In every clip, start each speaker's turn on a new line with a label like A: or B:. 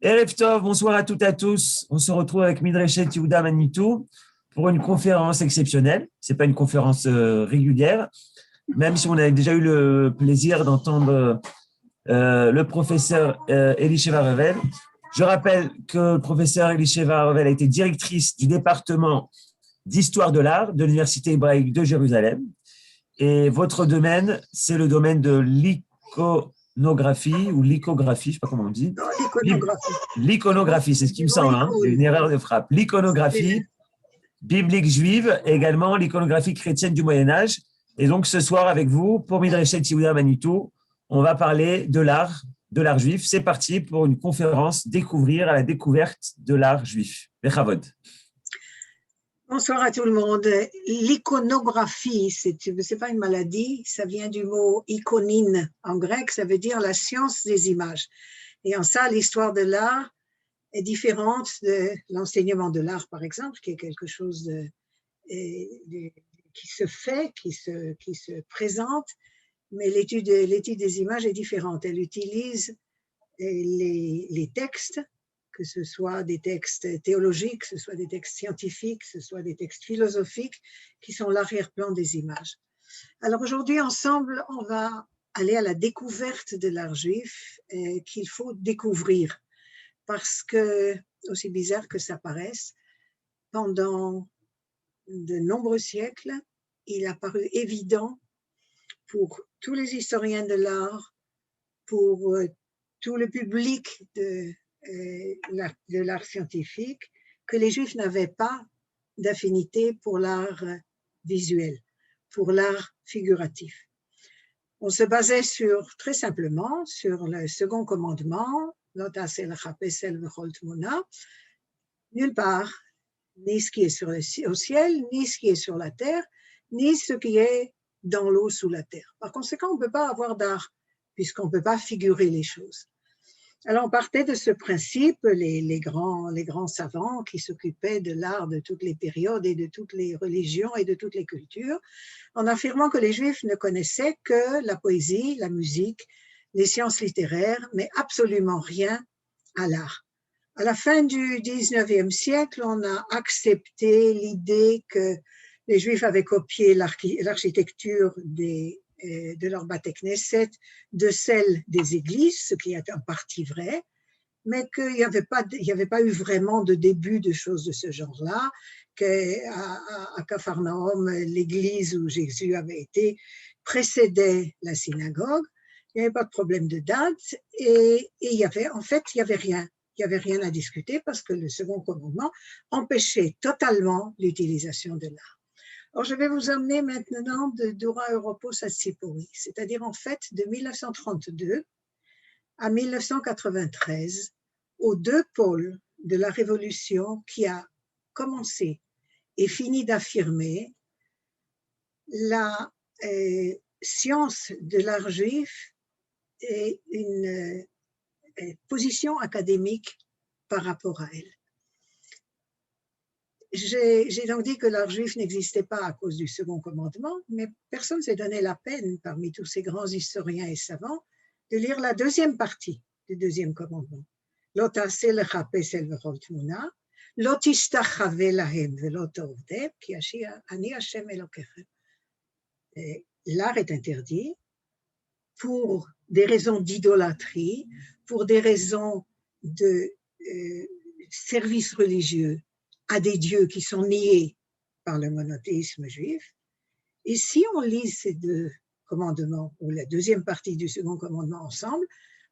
A: Erev Tov, bonsoir à toutes et à tous. On se retrouve avec Midreshet Yehuda Manitou pour une conférence exceptionnelle. Ce n'est pas une conférence régulière, même si on a déjà eu le plaisir d'entendre le professeur Elisheva Revel. Je rappelle que le professeur Elisheva Revel a été directrice du département d'histoire de l'art de l'Université hébraïque de Jérusalem. Et votre domaine, c'est le domaine de l'iconographie ou l'icographie, je ne sais pas comment on dit.
B: Non, l'iconographie.
A: L'iconographie, c'est ce qui me semble, hein, une erreur de frappe. L'iconographie biblique juive, et également l'iconographie chrétienne du Moyen-Âge. Et donc, ce soir, avec vous, pour Midreshet Yehuda Manitou, on va parler de l'art juif. C'est parti pour une conférence Découvrir à la découverte de l'art juif. Bechavod.
B: Bonsoir à tout le monde. L'iconographie, c'est pas une maladie, ça vient du mot iconine en grec, ça veut dire la science des images. Et en ça, l'histoire de l'art est différente de l'enseignement de l'art, par exemple, qui est quelque chose qui se fait, qui se présente, mais l'étude des images est différente. Elle utilise les textes, que ce soit des textes théologiques, que ce soit des textes scientifiques, que ce soit des textes philosophiques, qui sont l'arrière-plan des images. Alors aujourd'hui, ensemble, on va aller à la découverte de l'art juif qu'il faut découvrir, parce que, aussi bizarre que ça paraisse, pendant de nombreux siècles, il a paru évident pour tous les historiens de l'art, pour tout le public de l'art scientifique, que les Juifs n'avaient pas d'affinité pour l'art visuel, pour l'art figuratif. On se basait très simplement sur le second commandement, nulle part, ni ce qui est au ciel, ni ce qui est sur la terre, ni ce qui est dans l'eau sous la terre. Par conséquent, on ne peut pas avoir d'art, puisqu'on ne peut pas figurer les choses. Alors, on partait de ce principe, les grands savants qui s'occupaient de l'art de toutes les périodes et de toutes les religions et de toutes les cultures, en affirmant que les Juifs ne connaissaient que la poésie, la musique, les sciences littéraires, mais absolument rien à l'art. À la fin du 19e siècle, on a accepté l'idée que les Juifs avaient copié l'architecture de leur Bate Knesset, de celle des églises, ce qui est en partie vrai, mais qu'il n'y avait pas eu vraiment de début de choses de ce genre-là, qu'à Capharnaüm, l'église où Jésus avait été précédait la synagogue, il n'y avait pas de problème de date, et il y avait rien. Il n'y avait rien à discuter parce que le second commandement empêchait totalement l'utilisation de l'art. Alors, je vais vous emmener maintenant de Dora Europos à Tzipori, c'est-à-dire en fait de 1932 à 1993, aux deux pôles de la Révolution qui a commencé et fini d'affirmer la science de l'art juif et une position académique par rapport à elle. J'ai donc dit que l'art juif n'existait pas à cause du second commandement, mais personne ne s'est donné la peine, parmi tous ces grands historiens et savants, de lire la deuxième partie du deuxième commandement. Lo ta'aseh lecha pesel v'chol tmuna, lo tishtachave lahem ve'lo ta'ovdem, ki ani Hashem Elokechem. L'art est interdit pour des raisons d'idolâtrie, pour des raisons de service religieux à des dieux qui sont niés par le monothéisme juif. Et si on lit ces deux commandements, ou la deuxième partie du second commandement ensemble,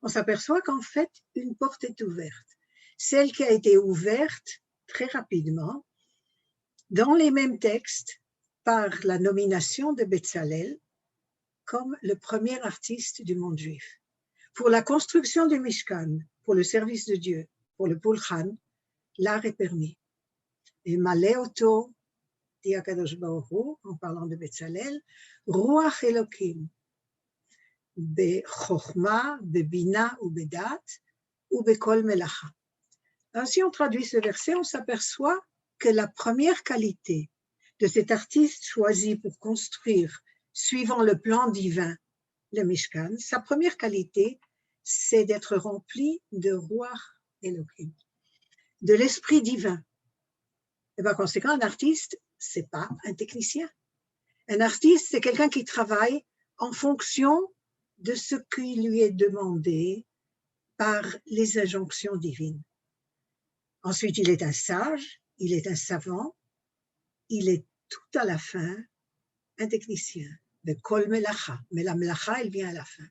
B: on s'aperçoit qu'en fait, une porte est ouverte. Celle qui a été ouverte très rapidement, dans les mêmes textes, par la nomination de Betzalel comme le premier artiste du monde juif. Pour la construction du Mishkan, pour le service de Dieu, pour le Pulchan, l'art est permis. Et Maléoto, dit Akadosh Baruch Hu, en parlant de Betzalel, Ruach Elokim, be Chochma, be Bina ou Bedat, ou be Kol Melacha. Alors, si on traduit ce verset, on s'aperçoit que la première qualité de cet artiste choisi pour construire, suivant le plan divin, le Mishkan, sa première qualité, c'est d'être rempli de Ruach Elohim, de l'esprit divin. Et par conséquent, un artiste, c'est pas un technicien. Un artiste, c'est quelqu'un qui travaille en fonction de ce qui lui est demandé par les injonctions divines. Ensuite, il est un sage, il est un savant, il est tout à la fin un technicien, de kol melacha, mais la melacha, elle vient à la fin.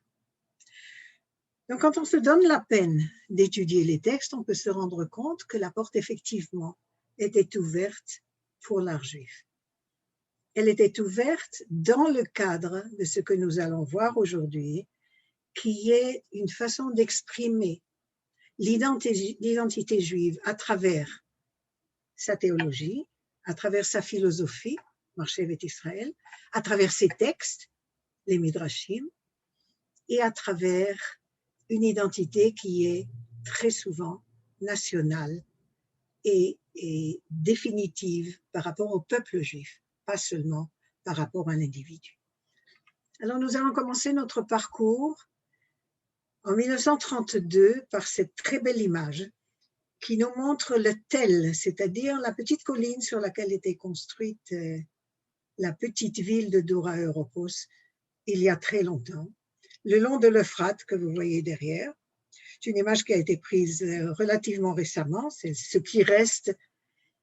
B: Donc, quand on se donne la peine d'étudier les textes, on peut se rendre compte que la porte, effectivement, était ouverte pour l'art juif. Elle était ouverte dans le cadre de ce que nous allons voir aujourd'hui, qui est une façon d'exprimer l'identité juive à travers sa théologie, à travers sa philosophie, Marchevet Israël, à travers ses textes, les Midrashim, et à travers une identité qui est très souvent nationale et définitive par rapport au peuple juif, pas seulement par rapport à un individu. Alors nous allons commencer notre parcours en 1932 par cette très belle image qui nous montre le Tel, c'est-à-dire la petite colline sur laquelle était construite la petite ville de Dora Europos il y a très longtemps, le long de l'Euphrate que vous voyez derrière. C'est une image qui a été prise relativement récemment, c'est ce qui reste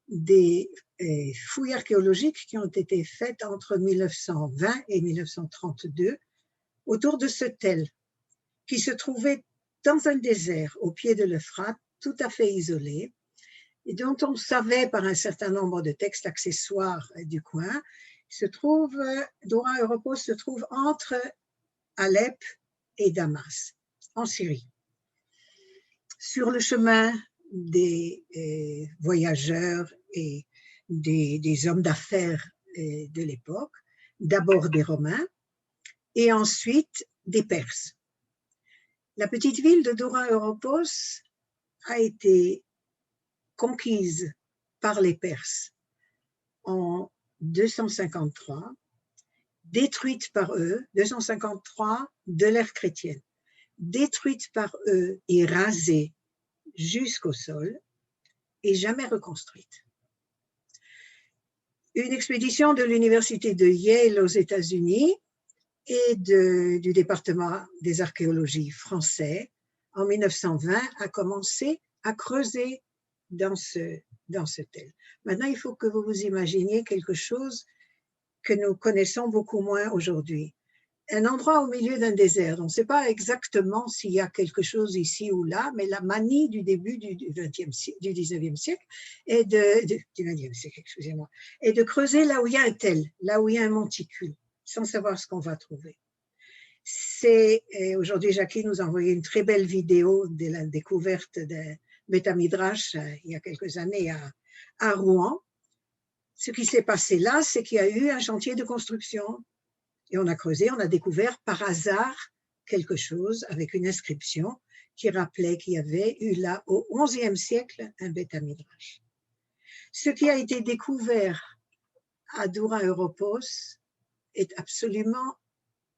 B: des fouilles archéologiques qui ont été faites entre 1920 et 1932 autour de ce Tel, qui se trouvait dans un désert au pied de l'Euphrate, tout à fait isolé, et dont on savait par un certain nombre de textes accessoires du coin, Dora Europos se trouve entre Alep et Damas, en Syrie. Sur le chemin des voyageurs et des hommes d'affaires de l'époque, d'abord des Romains et ensuite des Perses. La petite ville de Dora Europos a été conquise par les Perses en 253, détruite par eux, 253 de l'ère chrétienne, détruite par eux et rasée jusqu'au sol et jamais reconstruite. Une expédition de l'université de Yale aux États-Unis et du département des archéologies français en 1920 a commencé à creuser dans ce Tel. Maintenant, il faut que vous vous imaginiez quelque chose que nous connaissons beaucoup moins aujourd'hui. Un endroit au milieu d'un désert. On ne sait pas exactement s'il y a quelque chose ici ou là, mais la manie du début du 19e siècle est de creuser là où il y a un tel, là où il y a un monticule, sans savoir ce qu'on va trouver. Aujourd'hui, Jackie nous a envoyé une très belle vidéo de la découverte de Beth Midrash il y a quelques années à Rouen. Ce qui s'est passé là, c'est qu'il y a eu un chantier de construction. Et on a creusé, on a découvert par hasard quelque chose avec une inscription qui rappelait qu'il y avait eu là au XIe siècle un Beth Midrash. Ce qui a été découvert à Dora Europos est absolument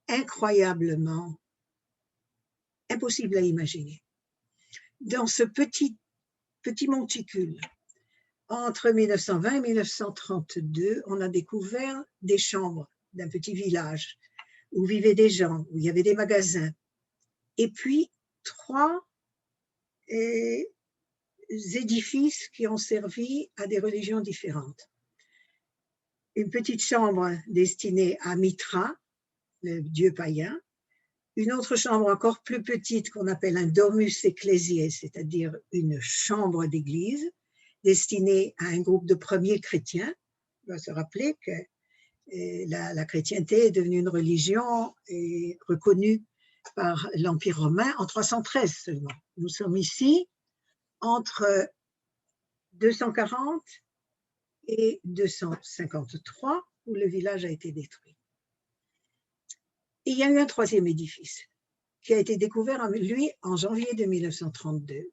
B: incroyablement impossible à imaginer. Dans ce petit monticule, entre 1920 et 1932, on a découvert des chambres d'un petit village où vivaient des gens, où il y avait des magasins, et puis 3 édifices qui ont servi à des religions différentes. Une petite chambre destinée à Mitra, le dieu païen, une autre chambre encore plus petite qu'on appelle un domus ecclésiae, c'est-à-dire une chambre d'église destinée à un groupe de premiers chrétiens. On doit se rappeler que la chrétienté est devenue une religion et reconnue par l'Empire romain en 313 seulement. Nous sommes ici entre 240 et 253 où le village a été détruit. Et il y a eu un 3e édifice qui a été découvert, lui, en janvier de 1932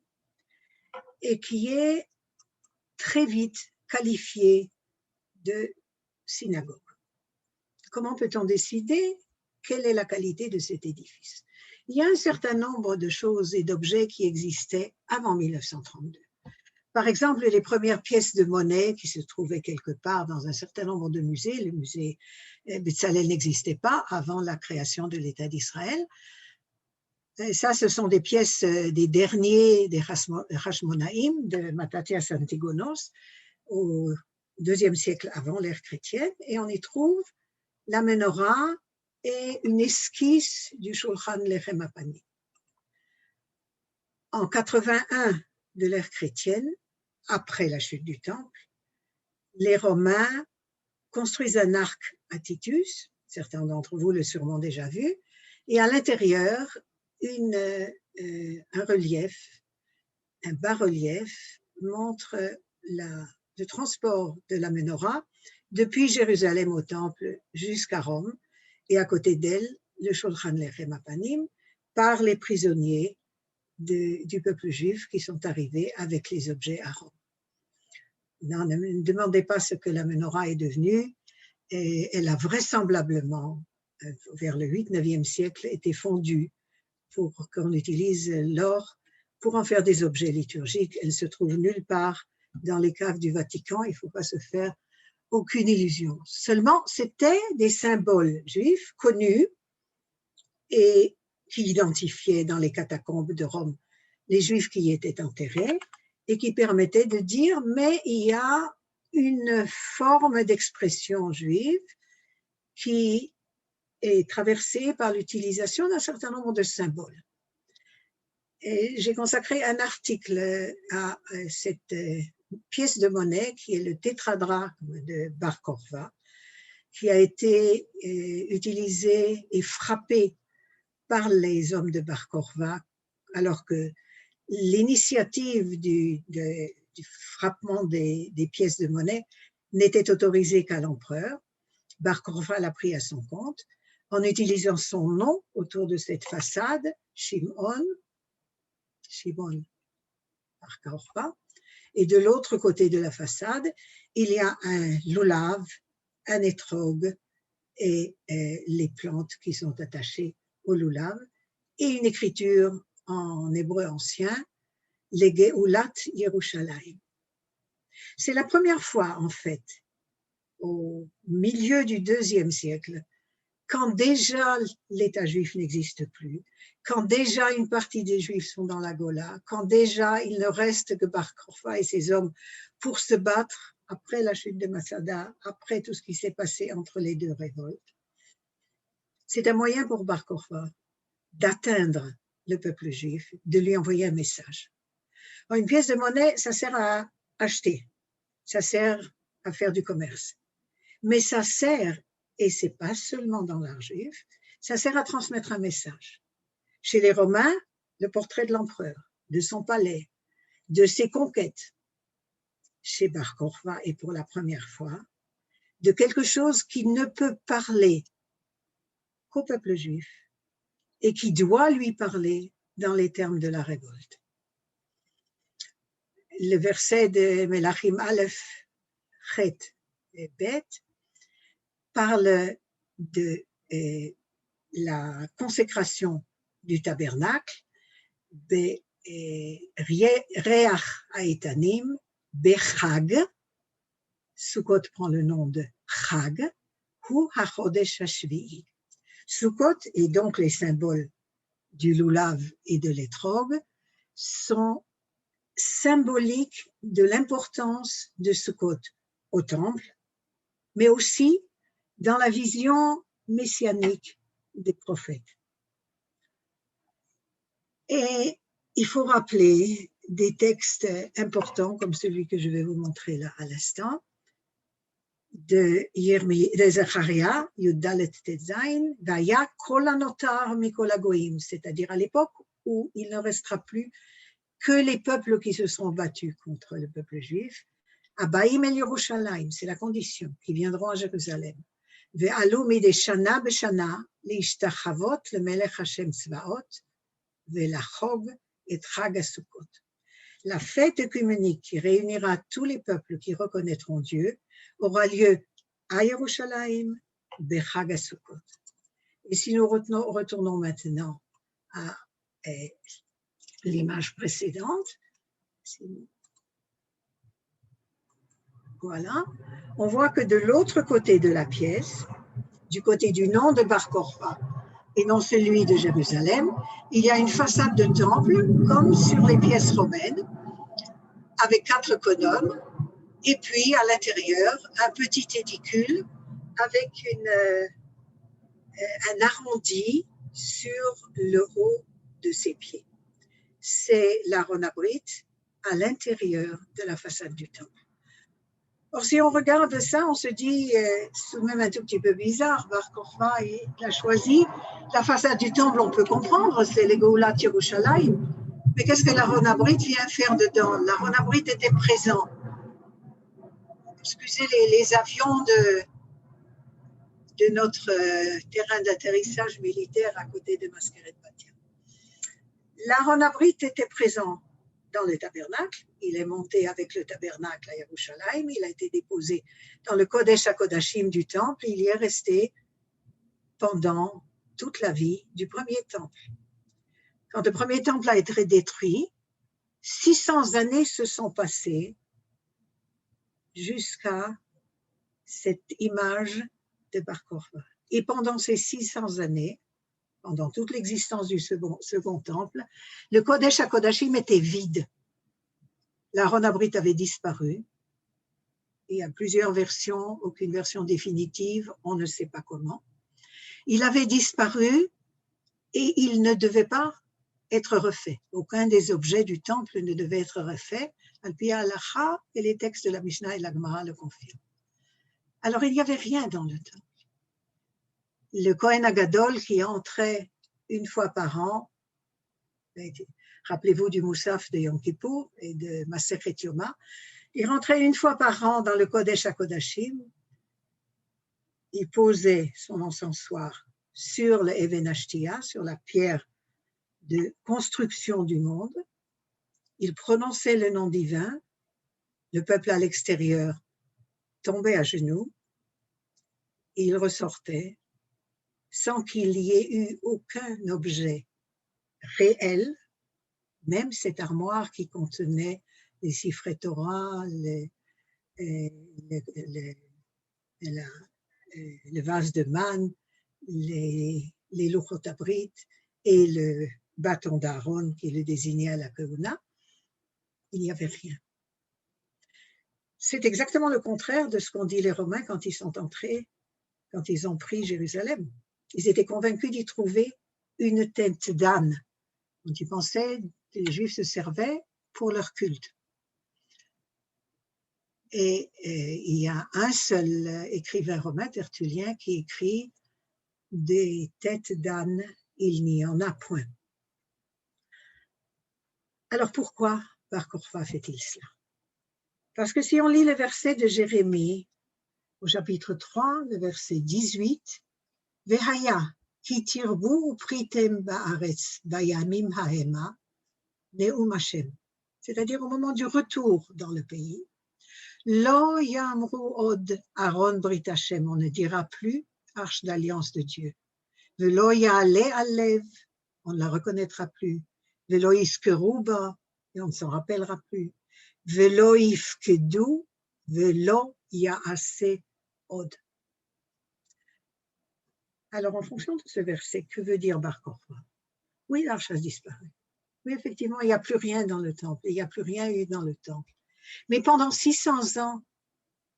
B: et qui est très vite qualifié de synagogue. Comment peut-on décider quelle est la qualité de cet édifice? Il y a un certain nombre de choses et d'objets qui existaient avant 1932. Par exemple, les premières pièces de monnaie qui se trouvaient quelque part dans un certain nombre de musées, le musée Bezalel n'existait pas avant la création de l'État d'Israël. Et ça, ce sont des pièces des derniers des Hashmonaïm, de Mattathias Antigonos, au IIe siècle avant l'ère chrétienne, et on y trouve la menorah et une esquisse du Shulchan Lechem Apanim. En 81 de l'ère chrétienne, après la chute du temple, les Romains construisent un arc à Titus, certains d'entre vous l'ont sûrement déjà vu, et à l'intérieur, un relief, un bas-relief montre le transport de la menorah depuis Jérusalem au temple jusqu'à Rome, et à côté d'elle, le Shulchan Lechem Apanim, par les prisonniers du peuple juif qui sont arrivés avec les objets à Rome. Non, ne me demandez pas ce que la menorah est devenue, et elle a vraisemblablement, vers le 8e siècle, été fondue pour qu'on utilise l'or pour en faire des objets liturgiques. Elle se trouve nulle part dans les caves du Vatican, il ne faut pas se faire aucune illusion. Seulement, c'était des symboles juifs connus et qui identifiaient dans les catacombes de Rome les juifs qui y étaient enterrés et qui permettaient de dire, mais il y a une forme d'expression juive qui est traversée par l'utilisation d'un certain nombre de symboles. Et j'ai consacré un article à cette pièce de monnaie qui est le tétradraque de Bar Korva, qui a été utilisé et frappé par les hommes de Bar Korva, alors que l'initiative du frappement des pièces de monnaie n'était autorisée qu'à l'empereur. Bar Korva l'a pris à son compte en utilisant son nom autour de cette façade, Shimon Bar Korva, et de l'autre côté de la façade, il y a un lulav, un étrog et les plantes qui sont attachées au lulav, et une écriture en hébreu ancien, le Geulat Yerushalayim. C'est la première fois, en fait, au milieu du IIe siècle, quand déjà l'État juif n'existe plus, quand déjà une partie des Juifs sont dans la Gola, quand déjà il ne reste que Bar Korva et ses hommes pour se battre après la chute de Masada, après tout ce qui s'est passé entre les deux révoltes. C'est un moyen pour Bar Korva d'atteindre le peuple juif, de lui envoyer un message. Alors, une pièce de monnaie, ça sert à acheter, ça sert à faire du commerce, mais ça sert, et c'est pas seulement dans l'art juif, ça sert à transmettre un message. Chez les Romains, le portrait de l'empereur, de son palais, de ses conquêtes. Chez Bar Korva, et pour la première fois, de quelque chose qui ne peut parler qu'au peuple juif et qui doit lui parler dans les termes de la révolte. Le verset de Melachim Aleph, Chet et Bet parle de la consécration du tabernacle, Reach Haetanim, Bechag, Sukkot prend le nom de Chag, Hu HaChodesh HaShvi'i. Sukkot et donc les symboles du lulav et de l'étrog sont symboliques de l'importance de Sukkot au temple, mais aussi dans la vision messianique des prophètes. Et il faut rappeler des textes importants comme celui que je vais vous montrer là à l'instant, de Zacharia, Yudalet Tetzain, Vaya Kol Hanotar Mikol Hagoyim, c'est-à-dire à l'époque où il ne restera plus que les peuples qui se seront battus contre le peuple juif. Abaim el Yerushalayim, c'est la condition, qui viendront à Jérusalem. Ve'alu midei shana b'shana leishtachavot lemelech Hashem tzvaot ve'lachog et chag HaSukkot. La fête œcuménique qui réunira tous les peuples qui reconnaîtront Dieu aura lieu à Yerushalayim, Bechag HaSukkot. Et si nous retournons maintenant à l'image précédente. Voilà. On voit que de l'autre côté de la pièce, du côté du nom de Bar Kokhba et non celui de Jérusalem, il y a une façade de temple comme sur les pièces romaines, avec 4 colonnes, et puis à l'intérieur, un petit édicule avec un arrondi sur le haut de ses pieds. C'est l'Aaron Abrit à l'intérieur de la façade du temple. Or, si on regarde ça, on se dit, c'est même un tout petit peu bizarre, Bar Kokhba, il a choisi la façade du temple, on peut comprendre, c'est le Geulat Yerushalayim. Mais qu'est-ce que l'Aaron Abrit vient faire dedans? L'Aaron Abrit était présent. Excusez les avions de notre terrain d'atterrissage militaire à côté de Maskeret Batia. L'Aaron Abrit était présent dans le tabernacle. Il est monté avec le tabernacle à Yerushalayim. Il a été déposé dans le Kodesh HaKodashim du temple. Il y est resté pendant toute la vie du premier temple. Quand le premier temple a été détruit, 600 années se sont passées jusqu'à cette image de Bar Kokhba. Et pendant ces 600 années, pendant toute l'existence du second temple, le Kodesh HaKodashim était vide. L'Aaron Abrit avait disparu. Il y a plusieurs versions, aucune version définitive, on ne sait pas comment. Il avait disparu et il ne devait pas être refait. Aucun des objets du temple ne devait être refait. Al-Pi Halacha et les textes de la Mishnah et la Gemara le confirment. Alors il n'y avait rien dans le temple. Le Kohen Agadol qui entrait une fois par an, rappelez-vous du Moussaf de Yom Kippour et de Masechet Yoma, il rentrait une fois par an dans le Kodesh HaKodashim, il posait son encensoir sur le Even Ashtia, sur la pierre de construction du monde, il prononçait le nom divin, le peuple à l'extérieur tombait à genoux, et il ressortait sans qu'il y ait eu aucun objet réel, même cette armoire qui contenait les siffrets Torah, le vase de manne, les Luchot Abrit et le bâton d'Aaron qui le désignait à la Keuna, il n'y avait rien. C'est exactement le contraire de ce qu'ont dit les Romains quand ils sont entrés, quand ils ont pris Jérusalem. Ils étaient convaincus d'y trouver une tête d'âne. dont ils pensaient que les Juifs se servaient pour leur culte. Et il y a un seul écrivain romain, Tertullien, qui écrit « Des têtes d'âne, il n'y en a point ». Alors pourquoi Bar Kokhba fait-il cela? Parce que si on lit le verset de Jérémie, au chapitre 3, le verset 18, « Vehaya ki tirbu pritem ba'aretz bayamim ha'ema ne'um Hashem » c'est-à-dire au moment du retour dans le pays, « Lo yamru od Aaron Brit Hashem » on ne dira plus « Arche d'alliance de Dieu ». « Velo ya'ale alev » on ne la reconnaîtra plus. « Velo yizkeru ba » et on ne s'en rappellera plus. « Velo yifkedu » Velo ya'ase od. Alors, en fonction de ce verset, que veut dire Bar Kokhba? Oui, l'arche a disparu. Oui, effectivement, il n'y a plus rien dans le temple. Il n'y a plus rien eu dans le temple. Mais pendant 600 ans,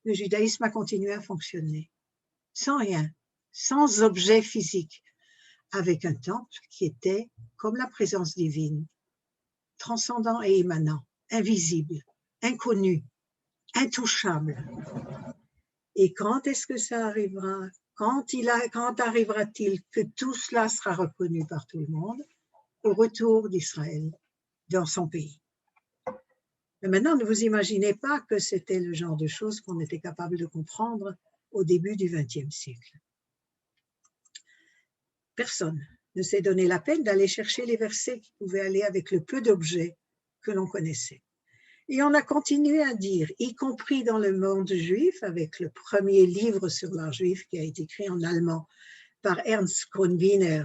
B: le judaïsme a continué à fonctionner. Sans rien, sans objet physique, avec un temple qui était comme la présence divine, transcendant et émanant, invisible, inconnu, intouchable. Et quand est-ce que ça arrivera? Quand arrivera-t-il que tout cela sera reconnu par tout le monde? Au retour d'Israël dans son pays. Mais maintenant, ne vous imaginez pas que c'était le genre de choses qu'on était capable de comprendre au début du XXe siècle. Personne ne s'est donné la peine d'aller chercher les versets qui pouvaient aller avec le peu d'objets que l'on connaissait. Et on a continué à dire, y compris dans le monde juif, avec le premier livre sur l'art juif qui a été écrit en allemand par Ernst Kronwiner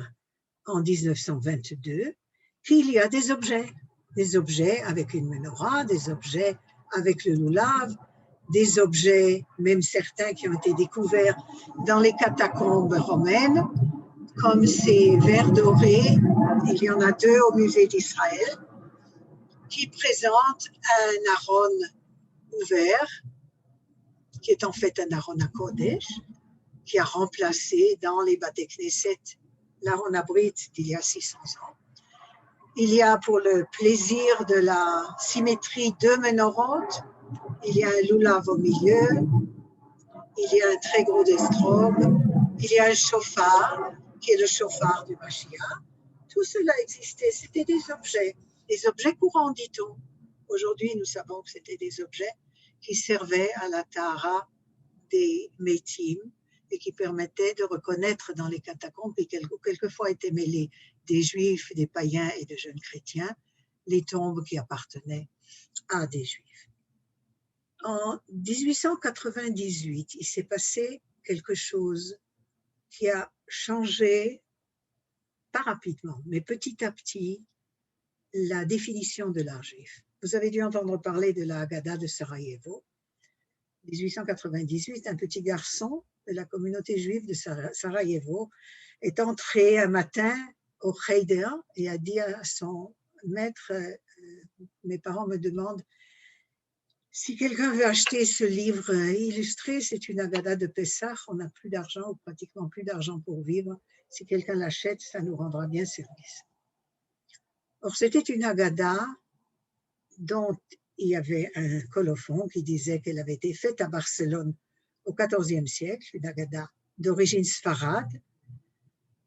B: en 1922 qu'il y a des objets avec une menorah, des objets avec le loulav, des objets, même certains qui ont été découverts dans les catacombes romaines, comme ces verres dorés, il y en a 2 au musée d'Israël, qui présentent un Aaron ouvert, qui est en fait un Aaron HaKodesh, qui a remplacé dans les Bate Knesset l'Aaron Abrit d'il y a 600 ans. Il y a pour le plaisir de la symétrie 2 ménorotes, il y a un loulav au milieu, il y a un très gros destrobe, il y a un chauffard, qui est le chauffard du Mashiach. Tout cela existait, c'était des objets courants, dit-on. Aujourd'hui, nous savons que c'était des objets qui servaient à la tahara des métim et qui permettaient de reconnaître dans les catacombes, et quelquefois étaient mêlés des juifs, des païens et de jeunes chrétiens, les tombes qui appartenaient à des juifs. En 1898, il s'est passé quelque chose qui a changé, pas rapidement, mais petit à petit, la définition de l'art juif. Vous avez dû entendre parler de la Haggadah de Sarajevo. 1898, un petit garçon de la communauté juive de Sarajevo est entré un matin au Cheder et a dit à son maître, mes parents me demandent si quelqu'un veut acheter ce livre illustré, c'est une Haggadah de Pessah, on n'a plus d'argent ou pratiquement plus d'argent pour vivre. Si quelqu'un l'achète, ça nous rendra bien service. Or, c'était une Haggadah dont il y avait un colophon qui disait qu'elle avait été faite à Barcelone au XIVe siècle, une Haggadah d'origine sfarade,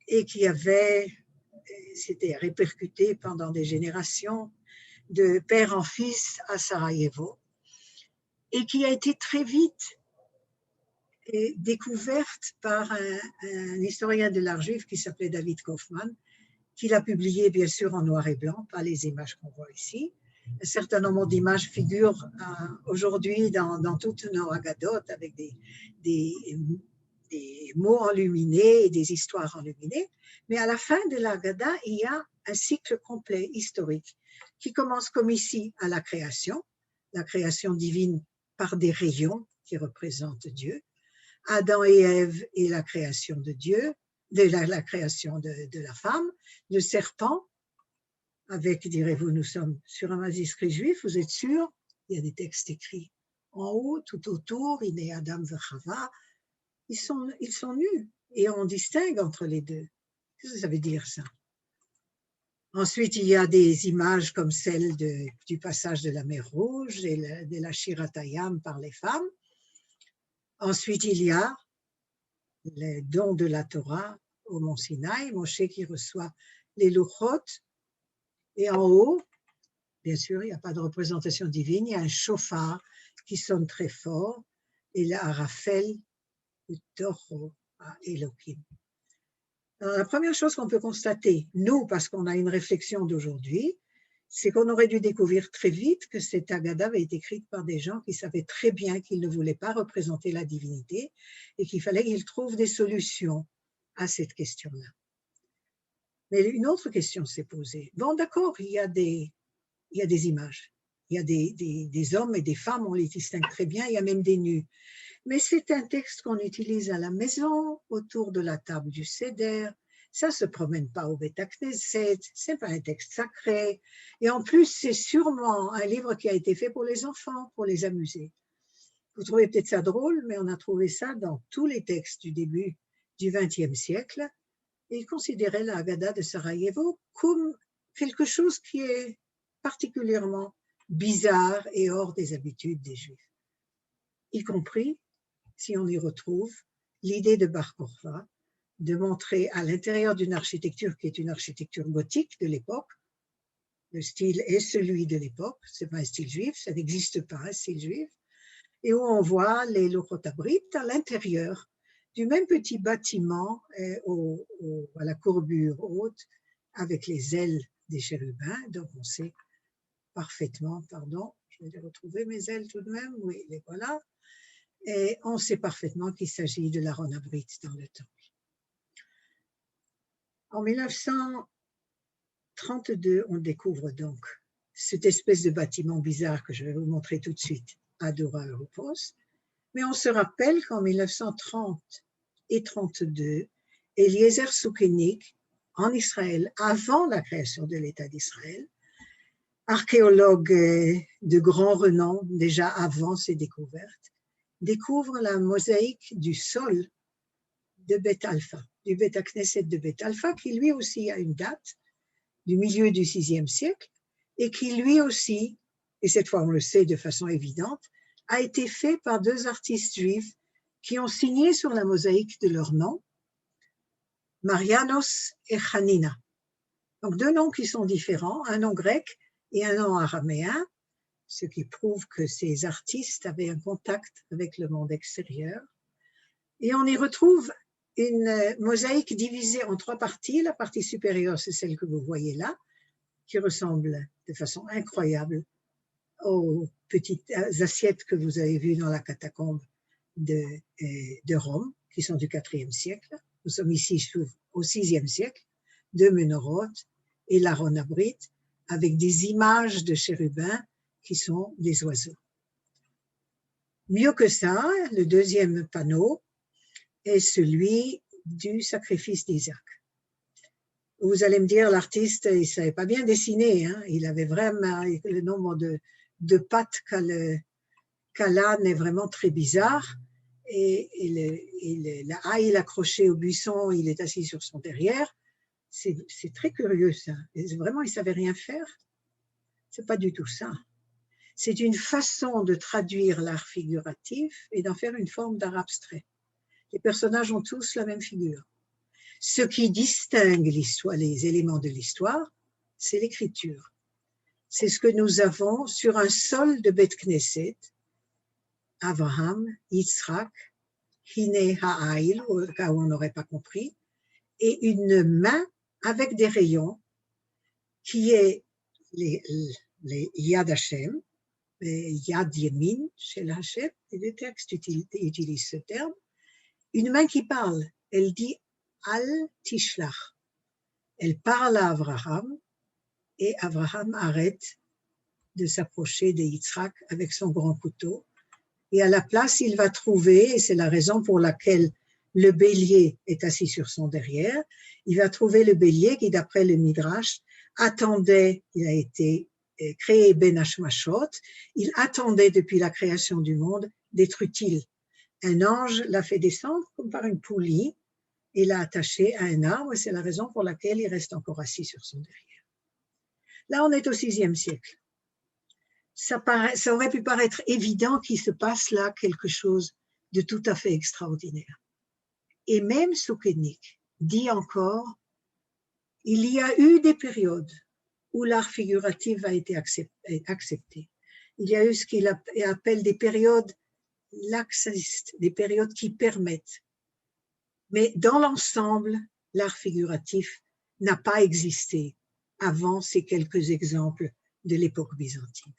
B: et qui s'était répercutée pendant des générations de père en fils à Sarajevo, et qui a été très vite découverte par un historien de l'art juif qui s'appelait David Kaufman, qui l'a publié bien sûr en noir et blanc, pas les images qu'on voit ici. Un certain nombre d'images figurent aujourd'hui dans toutes nos Haggadot avec des mots enluminés et des histoires enluminées. Mais à la fin de la Haggadah, il y a un cycle complet historique qui commence comme ici à la création divine par des rayons qui représentent Dieu, Adam et Ève et la création de Dieu, la création de la femme, le serpent, avec, direz-vous, nous sommes sur un manuscrit juif, vous êtes sûr? Il y a des textes écrits en haut, tout autour, Iné Adam Vechava, ils sont nus et on distingue entre les deux. Qu'est-ce que ça veut dire ça? Ensuite, il y a des images comme celle du passage de la mer Rouge et de la Shiratayam par les femmes. Ensuite, il y a les dons de la Torah au mont Sinaï, Moshe qui reçoit les Luchot. Et en haut, bien sûr, il n'y a pas de représentation divine, il y a un chauffard qui sonne très fort, et là, Raphaël, ou Toro, à Elohim. Alors, la première chose qu'on peut constater, nous, parce qu'on a une réflexion d'aujourd'hui, c'est qu'on aurait dû découvrir très vite que cette Haggadah avait été écrite par des gens qui savaient très bien qu'ils ne voulaient pas représenter la divinité et qu'il fallait qu'ils trouvent des solutions à cette question-là. Mais une autre question s'est posée. Bon, d'accord, il y a des images, il y a des hommes et des femmes, on les distingue très bien, il y a même des nus. Mais c'est un texte qu'on utilise à la maison, autour de la table du Seder. Ça ne se promène pas au Beit Knesset, ce n'est pas un texte sacré. Et en plus, c'est sûrement un livre qui a été fait pour les enfants, pour les amuser. Vous trouvez peut-être ça drôle, mais on a trouvé ça dans tous les textes du début du XXe siècle. Et ils considéraient la Haggadah de Sarajevo comme quelque chose qui est particulièrement bizarre et hors des habitudes des Juifs, y compris si on y retrouve l'idée de Bar Kokhba de montrer à l'intérieur d'une architecture qui est une architecture gothique de l'époque, le style est celui de l'époque, ce n'est pas un style juif, ça n'existe pas un style juif, et où on voit les Luchot Abrit à l'intérieur du même petit bâtiment à la courbure haute avec les ailes des chérubins, donc on sait parfaitement, pardon, je vais retrouver mes ailes tout de même, oui, les voilà, et on sait parfaitement qu'il s'agit de l'Aaron Abrit dans le temple. En 1932, on découvre donc cette espèce de bâtiment bizarre que je vais vous montrer tout de suite à Dora Europos. Mais on se rappelle qu'en 1930 et 32, Eliezer Soukenik, en Israël, avant la création de l'État d'Israël, archéologue de grand renom, déjà avant ses découvertes, découvre la mosaïque du sol de Beth Alpha, du Beth Knesset de Beth Alpha, qui lui aussi a une date du milieu du VIe siècle, et qui lui aussi, et cette fois on le sait de façon évidente, a été fait par deux artistes juifs qui ont signé sur la mosaïque de leur nom, Marianos et Hanina. Donc deux noms qui sont différents, un nom grec et un nom araméen, ce qui prouve que ces artistes avaient un contact avec le monde extérieur. Et on y retrouve une mosaïque divisée en trois parties. La partie supérieure, c'est celle que vous voyez là, qui ressemble de façon incroyable aux petites assiettes que vous avez vues dans la catacombe de Rome, qui sont du IVe siècle. Nous sommes ici au VIe siècle, deux ménorotes et l'Aaron Abrit, avec des images de chérubins qui sont des oiseaux. Mieux que ça, le deuxième panneau est celui du sacrifice d'Isaac. Vous allez me dire, l'artiste, il ne savait pas bien dessiner, hein? Il avait vraiment le nombre de pattes qu'a l'âne est vraiment très bizarre. Et la haille accrochée au buisson, il est assis sur son derrière. C'est très curieux, ça. Et vraiment, il ne savait rien faire. Ce n'est pas du tout ça. C'est une façon de traduire l'art figuratif et d'en faire une forme d'art abstrait. Les personnages ont tous la même figure. Ce qui distingue l'histoire, les éléments de l'histoire, c'est l'écriture. C'est ce que nous avons sur un sol de Beth Knesset, Abraham, Yitzhak, Hine Ha'ail, au cas où on n'aurait pas compris, et une main avec des rayons qui est les Yad Hashem, Yad Yemin chez Hashem, et les textes utilisent ce terme, une main qui parle, elle dit Al Tishlach. Elle parle à Abraham et Abraham arrête de s'approcher de Yitzhak avec son grand couteau. Et à la place, il va trouver, et c'est la raison pour laquelle le bélier est assis sur son derrière, il va trouver le bélier qui, d'après le Midrash, attendait, il a été créé Ben Hashmashot, il attendait depuis la création du monde d'être utile. Un ange l'a fait descendre comme par une poulie et l'a attaché à un arbre, et c'est la raison pour laquelle il reste encore assis sur son derrière. Là, on est au VIe siècle. Ça aurait pu paraître évident qu'il se passe là quelque chose de tout à fait extraordinaire. Et même Soukenik dit encore, il y a eu des périodes où l'art figuratif a été accepté. Il y a eu ce qu'il appelle des périodes laxistes, des périodes qui permettent. Mais dans l'ensemble, l'art figuratif n'a pas existé avant ces quelques exemples de l'époque byzantine.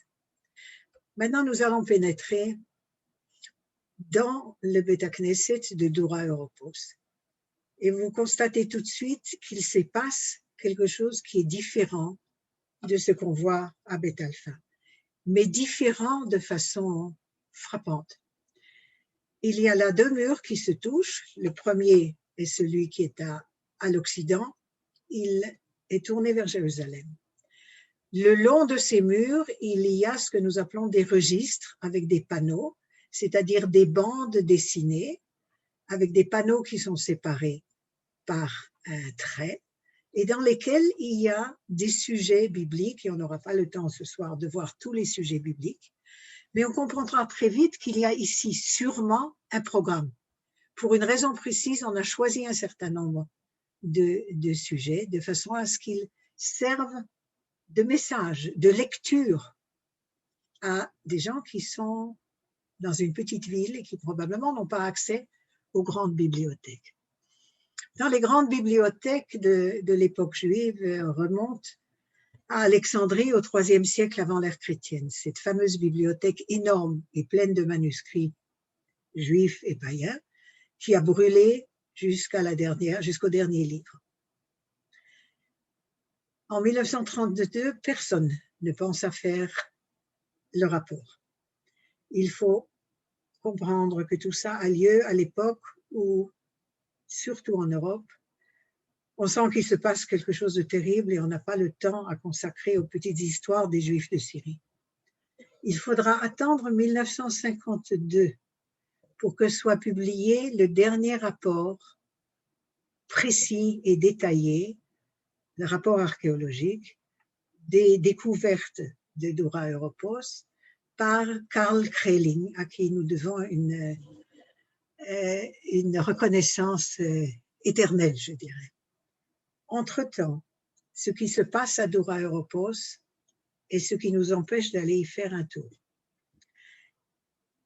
B: Maintenant, nous allons pénétrer dans le Beth Knesset de Dora Europos. Et vous constatez tout de suite qu'il se passe quelque chose qui est différent de ce qu'on voit à Beth Alpha, mais différent de façon frappante. Il y a là deux murs qui se touchent. Le premier est celui qui est à l'Occident. Il est tourné vers Jérusalem. Le long de ces murs, il y a ce que nous appelons des registres avec des panneaux, c'est-à-dire des bandes dessinées avec des panneaux qui sont séparés par un trait et dans lesquels il y a des sujets bibliques, et on n'aura pas le temps ce soir de voir tous les sujets bibliques, mais on comprendra très vite qu'il y a ici sûrement un programme. Pour une raison précise, on a choisi un certain nombre de sujets de façon à ce qu'ils servent de message, de lecture à des gens qui sont dans une petite ville et qui probablement n'ont pas accès aux grandes bibliothèques. Dans les grandes bibliothèques de l'époque juive remontent à Alexandrie au IIIe siècle avant l'ère chrétienne. Cette fameuse bibliothèque énorme et pleine de manuscrits juifs et païens qui a brûlé jusqu'au dernier livre. En 1932, personne ne pense à faire le rapport. Il faut comprendre que tout ça a lieu à l'époque où, surtout en Europe, on sent qu'il se passe quelque chose de terrible et on n'a pas le temps à consacrer aux petites histoires des Juifs de Syrie. Il faudra attendre 1952 pour que soit publié le dernier rapport précis et détaillé, le rapport archéologique, des découvertes de Dura Europos par Karl Kreling, à qui nous devons une reconnaissance éternelle, je dirais. Entre-temps, ce qui se passe à Dura Europos est ce qui nous empêche d'aller y faire un tour.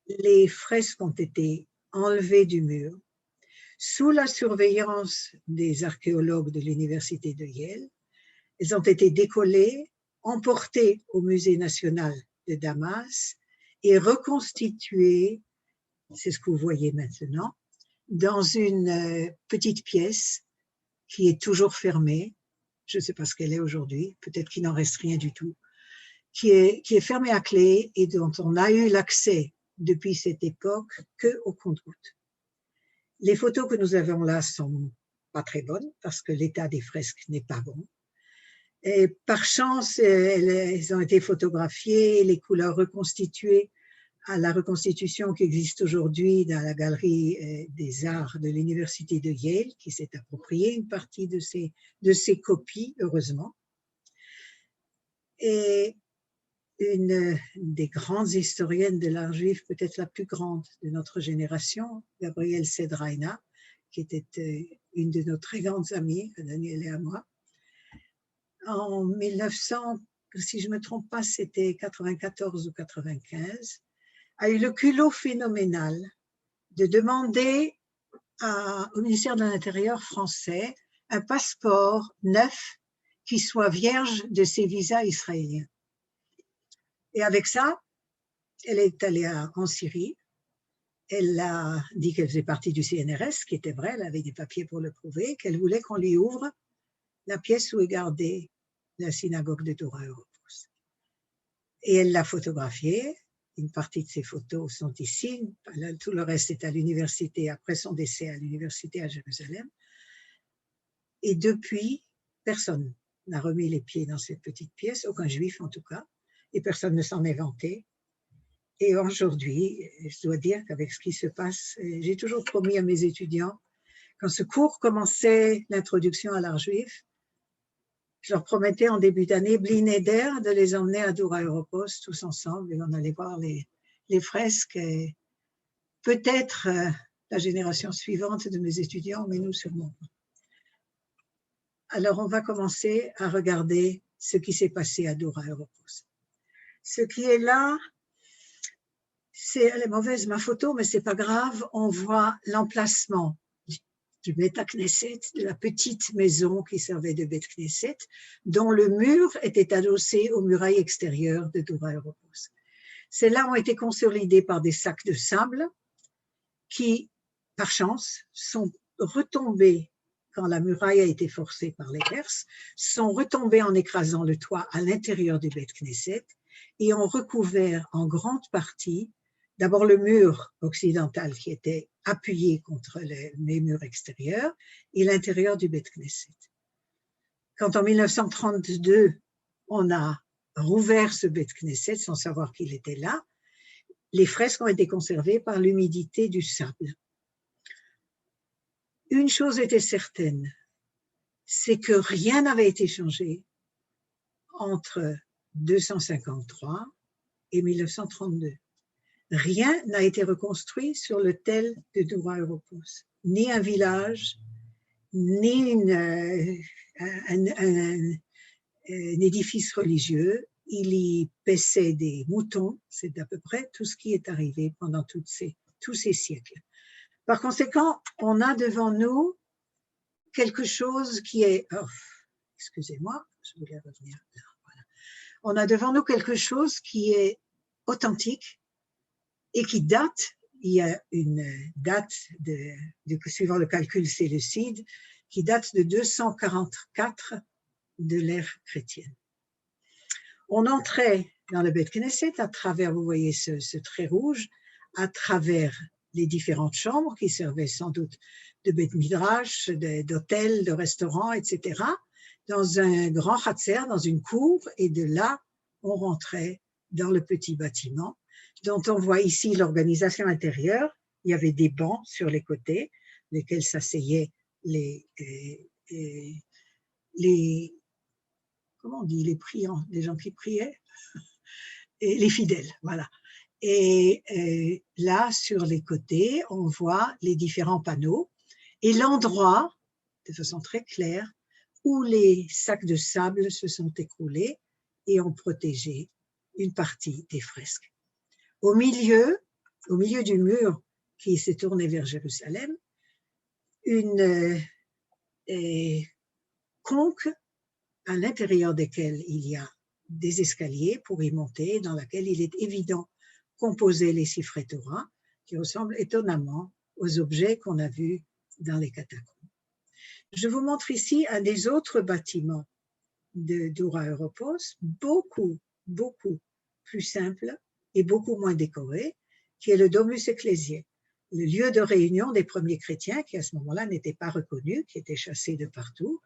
B: Les fresques ont été enlevées du mur sous la surveillance des archéologues de l'université de Yale. Elles ont été décollées, emportées au musée national de Damas et reconstituées, c'est ce que vous voyez maintenant, dans une petite pièce qui est toujours fermée. Je ne sais pas ce qu'elle est aujourd'hui, peut-être qu'il n'en reste rien du tout, qui est fermée à clé et dont on a eu l'accès depuis cette époque qu'au compte-gouttes. Les photos que nous avons là sont pas très bonnes parce que l'état des fresques n'est pas bon. Et par chance, elles ont été photographiées, les couleurs reconstituées à la reconstitution qui existe aujourd'hui dans la galerie des arts de l'université de Yale, qui s'est appropriée une partie de ces copies, heureusement. Et une des grandes historiennes de l'art juif, peut-être la plus grande de notre génération, Gabrielle Sedraina, qui était une de nos très grandes amies, à Daniel et à moi. En 1900, si je ne me trompe pas, c'était 94 ou 95, a eu le culot phénoménal de demander au ministère de l'Intérieur français un passeport neuf qui soit vierge de ses visas israéliens. Et avec ça, elle est allée en Syrie. Elle a dit qu'elle faisait partie du CNRS, qui était vrai, elle avait des papiers pour le prouver, qu'elle voulait qu'on lui ouvre la pièce où est gardée la synagogue de Dura Europos. Et elle l'a photographiée. Une partie de ses photos sont ici. Tout le reste est à l'université, après son décès à l'université à Jérusalem. Et depuis, personne n'a remis les pieds dans cette petite pièce, aucun juif en tout cas, et personne ne s'en est vanté. Et aujourd'hui, je dois dire qu'avec ce qui se passe, j'ai toujours promis à mes étudiants, quand ce cours commençait l'introduction à l'art juif, je leur promettais en début d'année, bli neder, de les emmener à Dura Europos tous ensemble et on allait voir les fresques. Et peut-être la génération suivante de mes étudiants, mais nous sûrement pas. Alors on va commencer à regarder ce qui s'est passé à Dura Europos. Ce qui est là, elle est mauvaise ma photo, mais c'est pas grave, on voit l'emplacement du Beth Knesset, de la petite maison qui servait de Beth Knesset, dont le mur était adossé aux murailles extérieures de Dura Europos. Celles-là ont été consolidées par des sacs de sable qui, par chance, sont retombés quand la muraille a été forcée par les Perses, sont retombés en écrasant le toit à l'intérieur du Beth Knesset et ont recouvert en grande partie d'abord le mur occidental qui était appuyé contre les murs extérieurs et l'intérieur du Beth Knesset. Quand en 1932, on a rouvert ce Beth Knesset sans savoir qu'il était là, les fresques ont été conservées par l'humidité du sable. Une chose était certaine, c'est que rien n'avait été changé entre 253 et 1932. Rien n'a été reconstruit sur l'autel de Dura Europos, ni un village, ni un édifice religieux. Il y paissait des moutons, c'est à peu près tout ce qui est arrivé pendant tous ces siècles. Par conséquent, on a devant nous quelque chose qui est... Oh, excusez-moi, je voulais revenir là. Voilà. On a devant nous quelque chose qui est authentique, et qui date, il y a une date, suivant le calcul séleucide, qui date de 244 de l'ère chrétienne. On entrait dans le Beth Knesset à travers, vous voyez ce trait rouge, à travers les différentes chambres qui servaient sans doute de Beth Midrash, d'hôtel, de restaurant, etc., dans un grand Hatzer, dans une cour, et de là, on rentrait dans le petit bâtiment, dont on voit ici l'organisation intérieure. Il y avait des bancs sur les côtés, lesquels s'asseyaient les comment on dit, les priants, les gens qui priaient, et les fidèles, voilà. Et là, sur les côtés, on voit les différents panneaux et l'endroit, de façon très claire, où les sacs de sable se sont écroulés et ont protégé une partie des fresques. Au milieu du mur qui s'est tourné vers Jérusalem, une conque à l'intérieur desquels il y a des escaliers pour y monter, dans laquelle il est évident qu'on posait les siffrés Torah, qui ressemblent étonnamment aux objets qu'on a vus dans les catacombes. Je vous montre ici un des autres bâtiments de Dura Europos, beaucoup plus simple et beaucoup moins décoré, qui est le Domus Ecclesiae, le lieu de réunion des premiers chrétiens qui à ce moment-là n'étaient pas reconnus, qui étaient chassés de partout,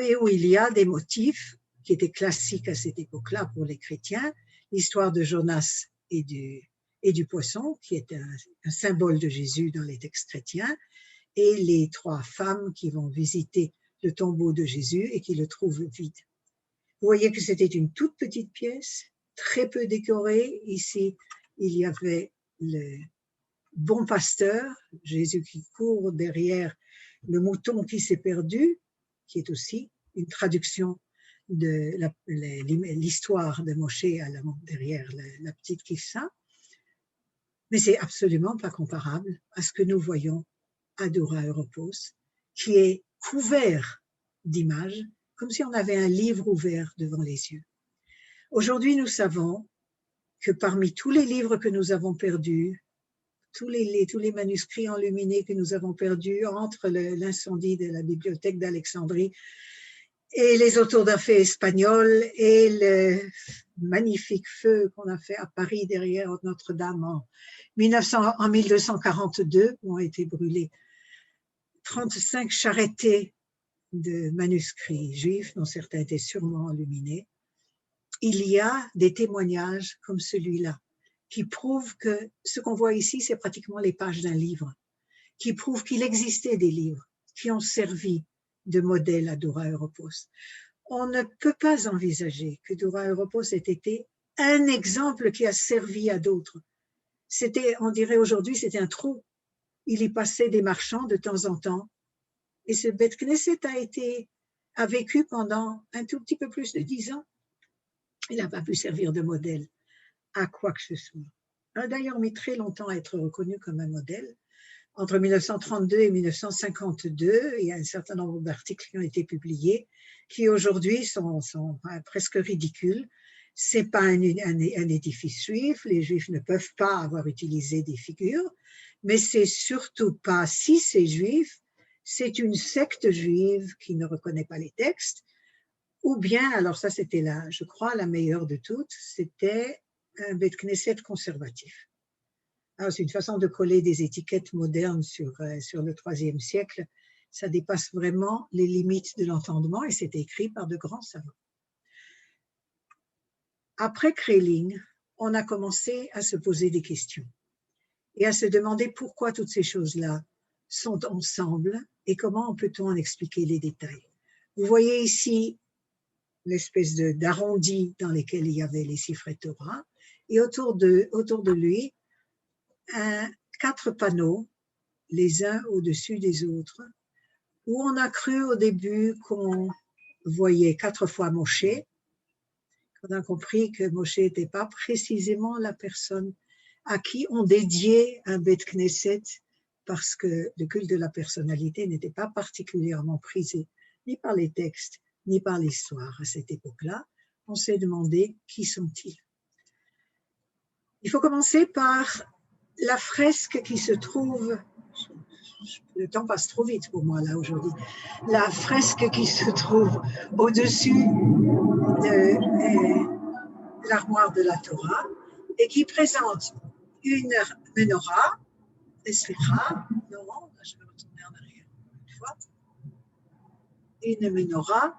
B: et où il y a des motifs qui étaient classiques à cette époque-là pour les chrétiens, l'histoire de Jonas et du poisson, qui est un symbole de Jésus dans les textes chrétiens, et les 3 femmes qui vont visiter le tombeau de Jésus et qui le trouvent vide. Vous voyez que c'était une toute petite pièce, très peu décorée. Ici, il y avait le bon pasteur, Jésus qui court derrière le mouton qui s'est perdu, qui est aussi une traduction de l'histoire de Moshe derrière la petite Kissa. Mais c'est absolument pas comparable à ce que nous voyons à Dura Europos, qui est couvert d'images, comme si on avait un livre ouvert devant les yeux. Aujourd'hui, nous savons que parmi tous les livres que nous avons perdus, tous les manuscrits enluminés que nous avons perdus entre l'incendie de la bibliothèque d'Alexandrie et les autodafés espagnols et le magnifique feu qu'on a fait à Paris derrière Notre-Dame en 1242, où ont été brûlés 35 charretées de manuscrits juifs, dont certains étaient sûrement enluminés. Il y a des témoignages comme celui-là, qui prouvent que ce qu'on voit ici, c'est pratiquement les pages d'un livre, qui prouvent qu'il existait des livres qui ont servi de modèle à Dura Europos. On ne peut pas envisager que Dura Europos ait été un exemple qui a servi à d'autres. C'était, on dirait aujourd'hui, c'était un trou. Il y passait des marchands de temps en temps. Et ce Beth Knesset a vécu pendant un tout petit peu plus de 10 ans. Il n'a pas pu servir de modèle à quoi que ce soit. Il a d'ailleurs mis très longtemps à être reconnu comme un modèle. Entre 1932 et 1952, il y a un certain nombre d'articles qui ont été publiés qui aujourd'hui sont presque ridicules. C'est pas un édifice juif, les juifs ne peuvent pas avoir utilisé des figures, mais c'est surtout pas, si c'est juif, c'est une secte juive qui ne reconnaît pas les textes, ou bien, alors ça c'était je crois la meilleure de toutes, c'était un Beth Knesset conservatif. Alors, c'est une façon de coller des étiquettes modernes sur le IIIe siècle. Ça dépasse vraiment les limites de l'entendement et c'est écrit par de grands savants. Après Kreiling, on a commencé à se poser des questions et à se demander pourquoi toutes ces choses-là sont ensemble et comment peut-on en expliquer les détails. Vous voyez ici l'espèce d'arrondi dans lesquels il y avait les siffrés Torah et autour de lui, 4 panneaux, les uns au-dessus des autres, où on a cru au début qu'on voyait 4 fois Moshe, qu'on a compris que Moshe n'était pas précisément la personne à qui on dédiait un Beth Knesset, parce que le culte de la personnalité n'était pas particulièrement prisé, ni par les textes, ni par l'histoire à cette époque-là. On s'est demandé qui sont-ils. Il faut commencer par la fresque qui se trouve, le temps passe trop vite pour moi là aujourd'hui. La fresque qui se trouve au-dessus de l'armoire de la Torah et qui présente une menorah, non, je vais retourner en arrière une fois, une menorah,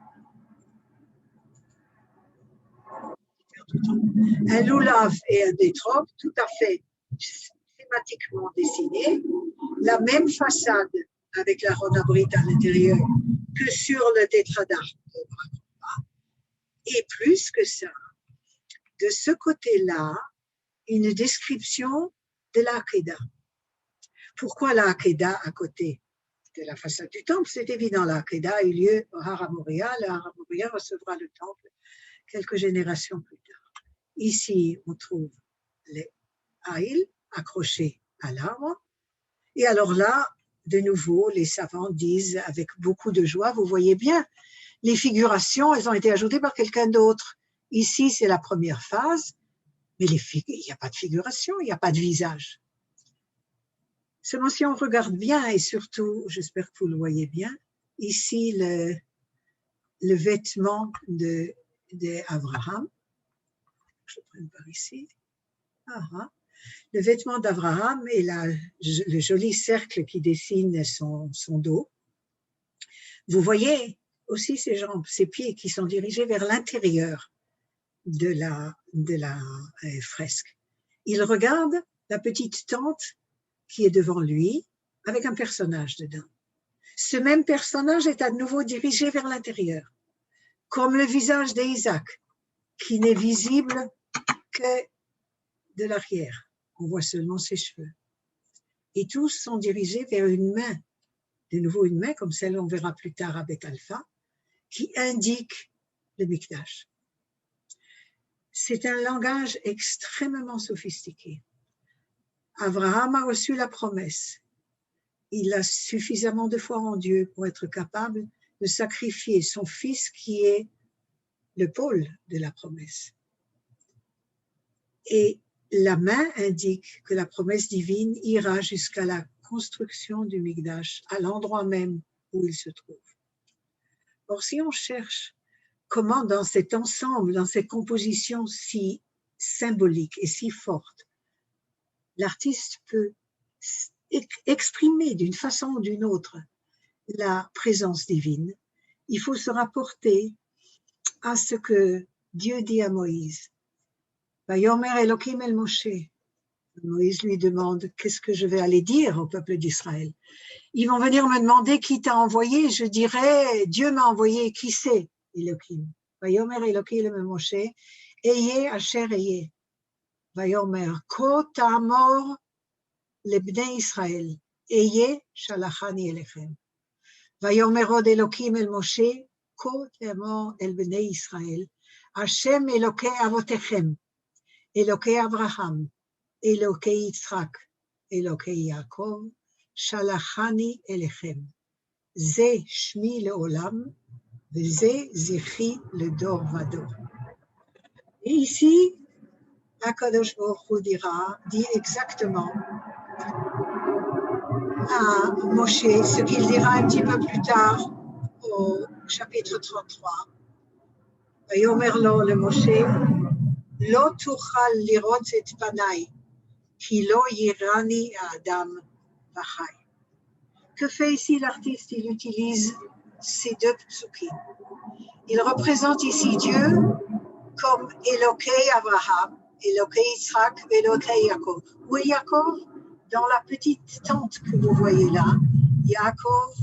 B: un loulav et un détrope tout à fait schématiquement dessinés, la même façade avec la ronabrite à l'intérieur que sur le tétradar de Brakova, et plus que ça, de ce côté-là, une description de la Akedah. Pourquoi la Akedah à côté de la façade du temple? C'est évident, la Akedah a eu lieu au Har HaMoriah. Le Har HaMoriah recevra le temple quelques générations plus tard. Ici, on trouve les haïls accrochés à l'arbre. Et alors là, de nouveau, les savants disent avec beaucoup de joie, vous voyez bien, les figurations, elles ont été ajoutées par quelqu'un d'autre. Ici, c'est la première phase, mais il n'y a pas de figuration, il n'y a pas de visage. Seulement si on regarde bien, et surtout, j'espère que vous le voyez bien, ici, le vêtement d'Abraham, je prends par ici, le vêtement d'Abraham et le joli cercle qui dessine son dos. Vous voyez aussi ses jambes, ses pieds qui sont dirigés vers l'intérieur de la fresque. Il regarde la petite tente qui est devant lui avec un personnage dedans. Ce même personnage est à nouveau dirigé vers l'intérieur, comme le visage d'Isaac, qui n'est visible que de l'arrière. On voit seulement ses cheveux. Et tous sont dirigés vers une main, de nouveau une main, comme celle qu'on verra plus tard avec Alpha, qui indique le Mikdash. C'est un langage extrêmement sophistiqué. Abraham a reçu la promesse. Il a suffisamment de foi en Dieu pour être capable de sacrifier son fils qui est le pôle de la promesse. Et la main indique que la promesse divine ira jusqu'à la construction du Mikdash, à l'endroit même où il se trouve. Or, si on cherche comment dans cet ensemble, dans cette composition si symbolique et si forte, l'artiste peut exprimer d'une façon ou d'une autre la présence divine, il faut se rapporter à ce que Dieu dit à Moïse. Vayomer Elohim el Moshe. Moïse lui demande, qu'est-ce que je vais aller dire au peuple d'Israël? Ils vont venir me demander qui t'a envoyé, je dirai, Dieu m'a envoyé, qui c'est Elohim? Vayomer Elohim el Moshe, Eye asher eye. Vayomer, ko ta'amor lebnei Israël, Eye shalachani elechem. Vayomer od Elohim el Moshe, ko ta'amor el bnei Israël, Hashem Elokei avotechem, Elokei Abraham, Elokei Yitzhak, Elokei Yaakov, Shalachani Elechem. Ze Shmi leolam, Ze Zichi le dor vador. Et ici, Akadosh Baruch Hu dit exactement à Moshe ce qu'il dira un petit peu plus tard au chapitre 33. Vayomer lo le Moshe, Lo tuchal lirot et panai, ki lo yirani adam vachai. Que fait ici l'artiste? Il utilise ces deux psukim. Il représente ici Dieu comme Elokei Abraham, Elokei Yitzhak, Elokei Yaakov. Où est Yaakov? Dans la petite tente que vous voyez là. Yaakov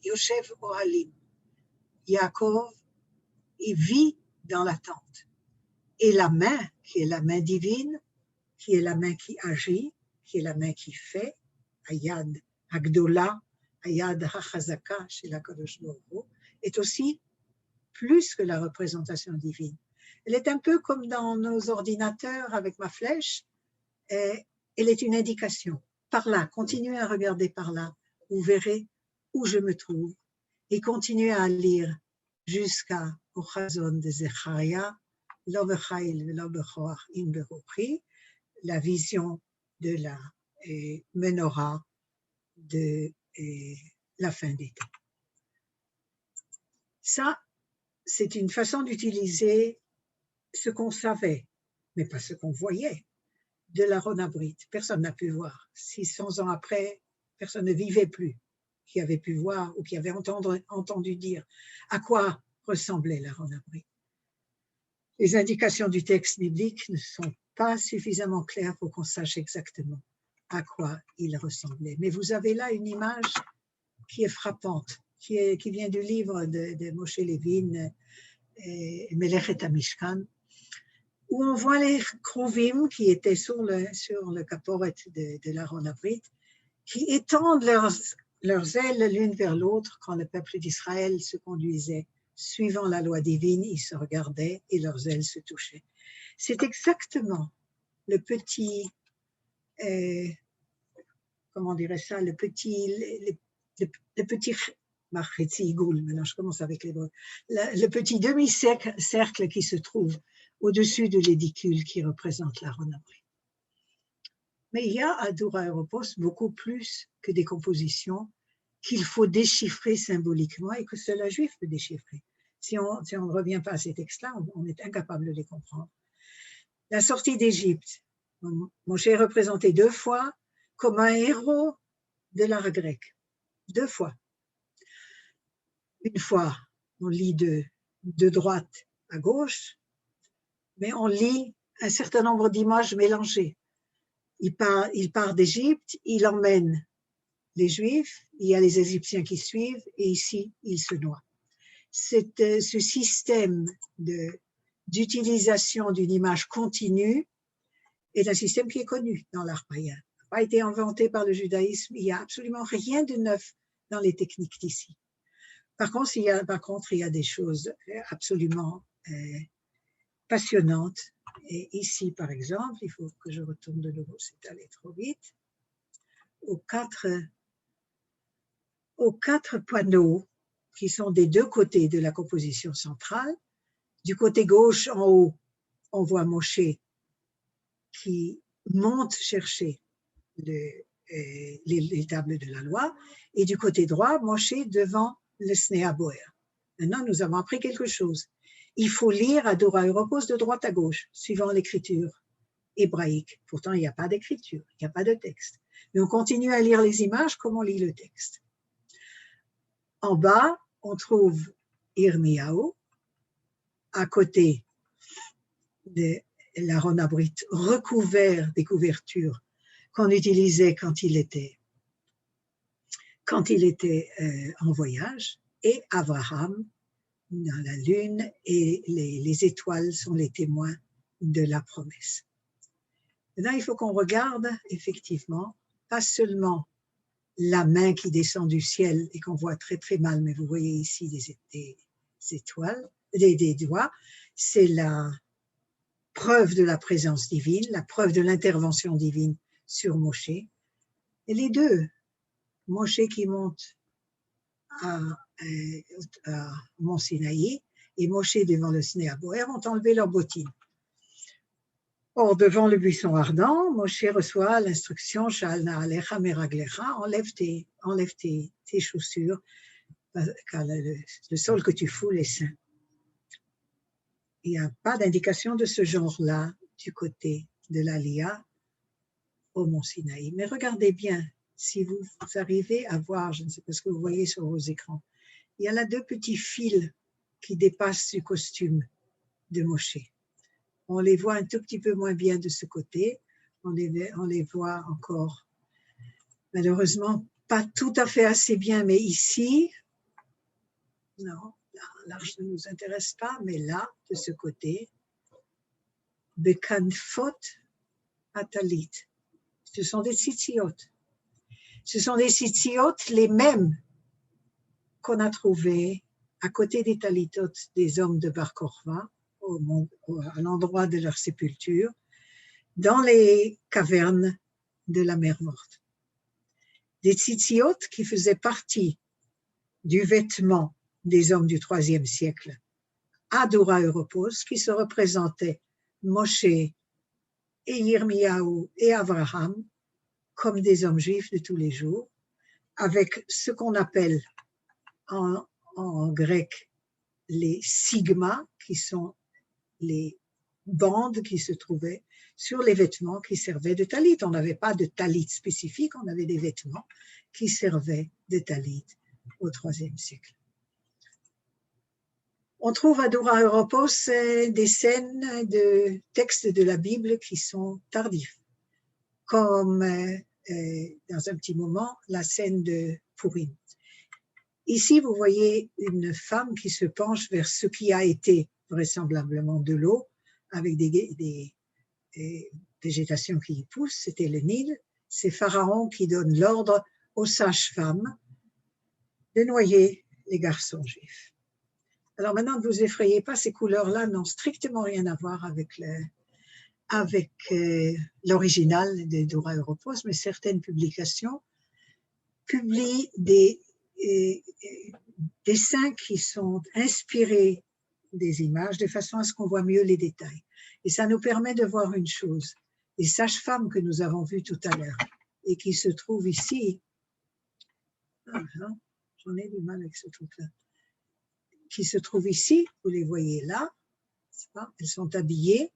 B: Yoshev Ohalim. Yaakov, il vit dans la tente. Et la main, qui est la main divine, qui est la main qui agit, qui est la main qui fait, Ayad Agdola, Ayad HaChazaka chez la Kadosh Baruch Hu, est aussi plus que la représentation divine. Elle est un peu comme dans nos ordinateurs avec ma flèche, elle est une indication. Par là, continuez à regarder par là, vous verrez où je me trouve, et continuez à lire jusqu'à au Chazon de Zecharia, Lo b'chayil v'lo b'choach im beruchi, la vision de la menorah de la fin des temps. Ça, c'est une façon d'utiliser ce qu'on savait, mais pas ce qu'on voyait, de l'Aaron Habrit. Personne n'a pu voir. 600 ans après, personne ne vivait plus qui avait pu voir ou qui avait entendu dire à quoi ressemblait l'Aaron Habrit. Les indications du texte biblique ne sont pas suffisamment claires pour qu'on sache exactement à quoi il ressemblait. Mais vous avez là une image qui est frappante, qui vient du livre de Moshe Levin, Melechet HaMishkan, où on voit les Kruvim qui étaient sur le caporet de l'Aaron Habrit, qui étendent leurs ailes l'une vers l'autre quand le peuple d'Israël se conduisait. Suivant la loi divine, ils se regardaient et leurs ailes se touchaient. C'est exactement le petit, comment dirait ça, le petit maintenant je commence avec les mots, le petit demi-cercle qui se trouve au-dessus de l'édicule qui représente l'Aaron Habrit. Mais il y a à Dura Europos beaucoup plus que des compositions qu'il faut déchiffrer symboliquement et que seul un juif peut déchiffrer. Si on ne revient pas à ces textes-là, on est incapable de les comprendre. La sortie d'Égypte, Moshe est représenté 2 fois comme un héros de l'art grec. 2 fois. Une fois, on lit de droite à gauche, mais on lit un certain nombre d'images mélangées. Il part d'Égypte, il emmène les Juifs, il y a les Égyptiens qui suivent, et ici, il se noie. Ce système d'utilisation d'une image continue est un système qui est connu dans l'art païen. Il n'a pas été inventé par le judaïsme, il n'y a absolument rien de neuf dans les techniques d'ici. Par contre, il y a des choses absolument passionnantes. Et ici, par exemple, il faut que je retourne de nouveau, c'est allé trop vite, aux quatre panneaux qui sont des 2 côtés de la composition centrale. Du côté gauche, en haut, on voit Moshe qui monte chercher les tables de la loi, et du côté droit, Moshe devant le Snea Boer. Maintenant, nous avons appris quelque chose. Il faut lire à Dura Europos de droite à gauche, suivant l'écriture hébraïque. Pourtant, il n'y a pas d'écriture, il n'y a pas de texte. Mais on continue à lire les images comme on lit le texte. En bas, on trouve Irmiyahu, à côté de l'Aaron Habrit, recouvert des couvertures qu'on utilisait quand il était en voyage, et Abraham dans la lune, et les étoiles sont les témoins de la promesse. Maintenant, il faut qu'on regarde effectivement, pas seulement la main qui descend du ciel et qu'on voit très très mal, mais vous voyez ici des étoiles, des doigts, c'est la preuve de la présence divine, la preuve de l'intervention divine sur Moshe. Et les deux, Moshe qui monte à Mont Sinaï et Moshe devant le Snea Boer ont enlevé leurs bottines. Or, devant le buisson ardent, Moshe reçoit l'instruction Sha'al na'alecha meraglecha, enlève tes chaussures, car le sol que tu foules est saint. Il n'y a pas d'indication de ce genre-là du côté de l'Aliyah au Mont Sinaï. Mais regardez bien, si vous arrivez à voir, je ne sais pas ce que vous voyez sur vos écrans, il y a là 2 petits fils qui dépassent du costume de Moshe. On les voit un tout petit peu moins bien de ce côté, on les voit encore, malheureusement, pas tout à fait assez bien, mais ici, non, l'arche ne nous intéresse pas, mais là, de ce côté, Bekanfot Atalit, ce sont des tzitziot. Ce sont des tzitziot les mêmes qu'on a trouvés à côté des talitot des hommes de Bar Kokhba, à l'endroit de leur sépulture, dans les cavernes de la mer Morte. Des tzitziot qui faisaient partie du vêtement des hommes du IIIe siècle à Dura Europos, qui se représentaient Moshe et Yirmiyahu et Abraham comme des hommes juifs de tous les jours, avec ce qu'on appelle en grec les sigmas, qui sont les bandes qui se trouvaient sur les vêtements qui servaient de talit. On n'avait pas de talit spécifique, on avait des vêtements qui servaient de talit au IIIe siècle. On trouve à Dura Europos des scènes de textes de la Bible qui sont tardifs, comme dans un petit moment la scène de Purim. Ici, vous voyez une femme qui se penche vers ce qui a été vraisemblablement de l'eau, avec des végétations qui y poussent, c'était le Nil. C'est Pharaon qui donne l'ordre aux sages-femmes de noyer les garçons juifs. Alors maintenant, ne vous effrayez pas, ces couleurs-là n'ont strictement rien à voir avec l'original de Dura Europos, mais certaines publications publient des dessins qui sont inspirés des images de façon à ce qu'on voit mieux les détails. Et ça nous permet de voir une chose. Les sages-femmes que nous avons vues tout à l'heure et qui se trouvent ici, j'en ai du mal avec ce truc-là, qui se trouvent ici, vous les voyez là, elles sont habillées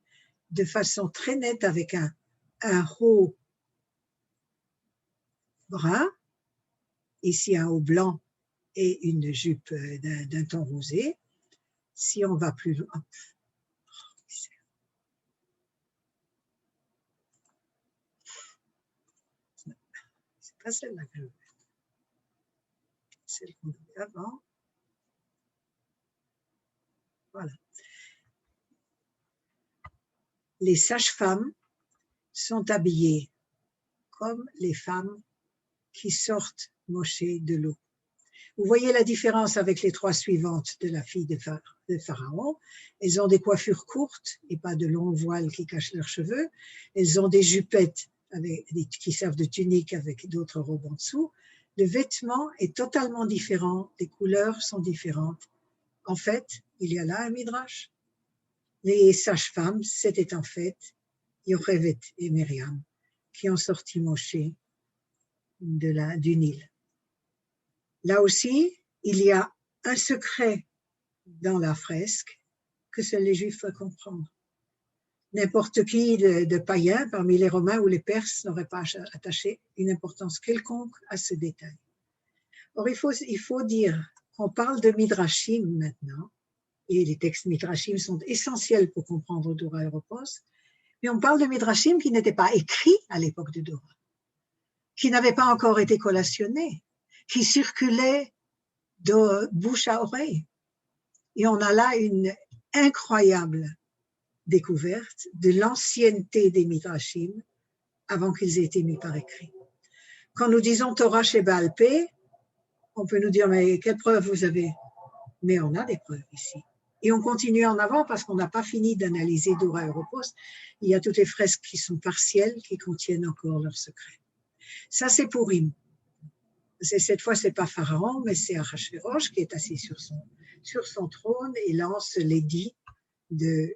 B: de façon très nette avec un haut brun, ici un haut blanc et une jupe d'un ton rosé. Si on va plus loin, c'est pas celle-là que je veux, celle qu'on avait avant. Voilà. Les sages-femmes sont habillées comme les femmes qui sortent Moshe de l'eau. Vous voyez la différence avec les trois suivantes de la fille de Pharaon. Elles ont des coiffures courtes et pas de longs voiles qui cachent leurs cheveux. Elles ont des jupettes qui servent de tunique avec d'autres robes en dessous. Le vêtement est totalement différent, les couleurs sont différentes. En fait, il y a là un midrash. Les sages-femmes, c'était en fait Yochevet et Myriam qui ont sorti Moshe du Nil. Là aussi, il y a un secret dans la fresque que seuls les Juifs peuvent comprendre. N'importe qui de païen, parmi les Romains ou les Perses, n'aurait pas attaché une importance quelconque à ce détail. Or, il faut dire qu'on parle de Midrashim maintenant, et les textes Midrashim sont essentiels pour comprendre Dura Europos, mais on parle de Midrashim qui n'étaient pas écrits à l'époque de Dura, qui n'avaient pas encore été collationnés, qui circulaient de bouche à oreille. Et on a là une incroyable découverte de l'ancienneté des Midrashim avant qu'ils aient été mis par écrit. Quand nous disons Torah chez Baal Pé, on peut nous dire, mais quelles preuves vous avez? Mais on a des preuves ici. Et on continue en avant parce qu'on n'a pas fini d'analyser Dura Europos. Il y a toutes les fresques qui sont partielles, qui contiennent encore leurs secrets. Ça, c'est Purim. Cette fois, ce n'est pas Pharaon, mais c'est Achashverosh qui est assis sur son trône et lance l'édit de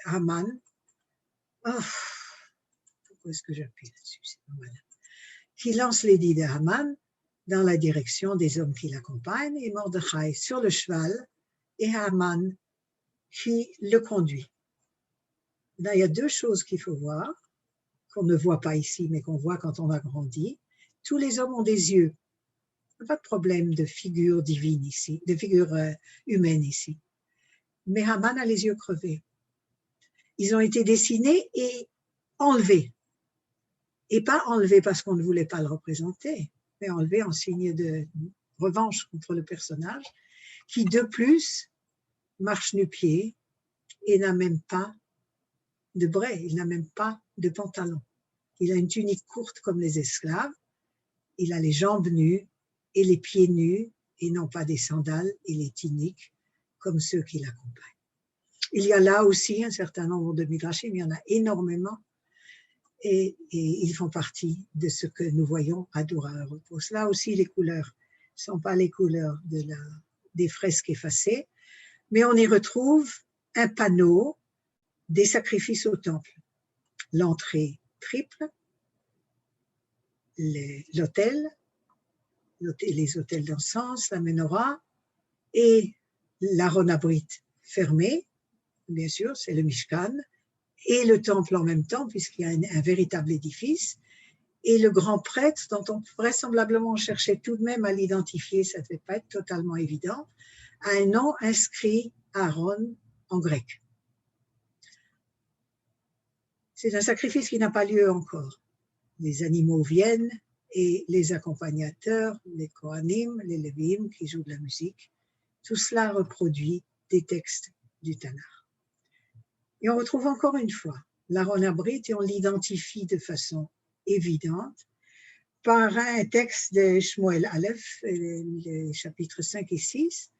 B: Haman. Oh, pourquoi est-ce que j'appuie là-dessus? C'est pas mal. Qui lance l'édit de Haman dans la direction des hommes qui l'accompagnent et Mordechai sur le cheval et Haman qui le conduit. Là, il y a deux choses qu'il faut voir, qu'on ne voit pas ici, mais qu'on voit quand on a grandi. Tous les hommes ont des yeux. Il n'y a pas de problème de figure divine ici, de figure humaine ici. Mais Haman a les yeux crevés. Ils ont été dessinés et enlevés. Et pas enlevés parce qu'on ne voulait pas le représenter, mais enlevés en signe de revanche contre le personnage, qui de plus marche nu-pied et n'a même pas de brais, il n'a même pas de pantalon. Il a une tunique courte comme les esclaves, il a les jambes nues et les pieds nus, et non pas des sandales et les tuniques comme ceux qui l'accompagnent. Il y a là aussi un certain nombre de midrashim, il y en a énormément, et ils font partie de ce que nous voyons à Dura Europos. Là aussi, les couleurs ne sont pas les couleurs des fresques effacées, mais on y retrouve un panneau des sacrifices au temple. L'entrée triple, l'autel, les autels d'encens, la menorah et l'Aron Abrit fermé, bien sûr, c'est le Mishkan, et le temple en même temps, puisqu'il y a un véritable édifice, et le grand prêtre, dont on vraisemblablement cherchait tout de même à l'identifier, ça ne devait pas être totalement évident, a un nom inscrit Aaron en grec. C'est un sacrifice qui n'a pas lieu encore. Les animaux viennent et les accompagnateurs, les Kohanim, les Lévim qui jouent de la musique, tout cela reproduit des textes du Tanakh. Et on retrouve encore une fois l'Aaron Abrit et on l'identifie de façon évidente par un texte de Shmuel Aleph, les chapitres 5 et 6,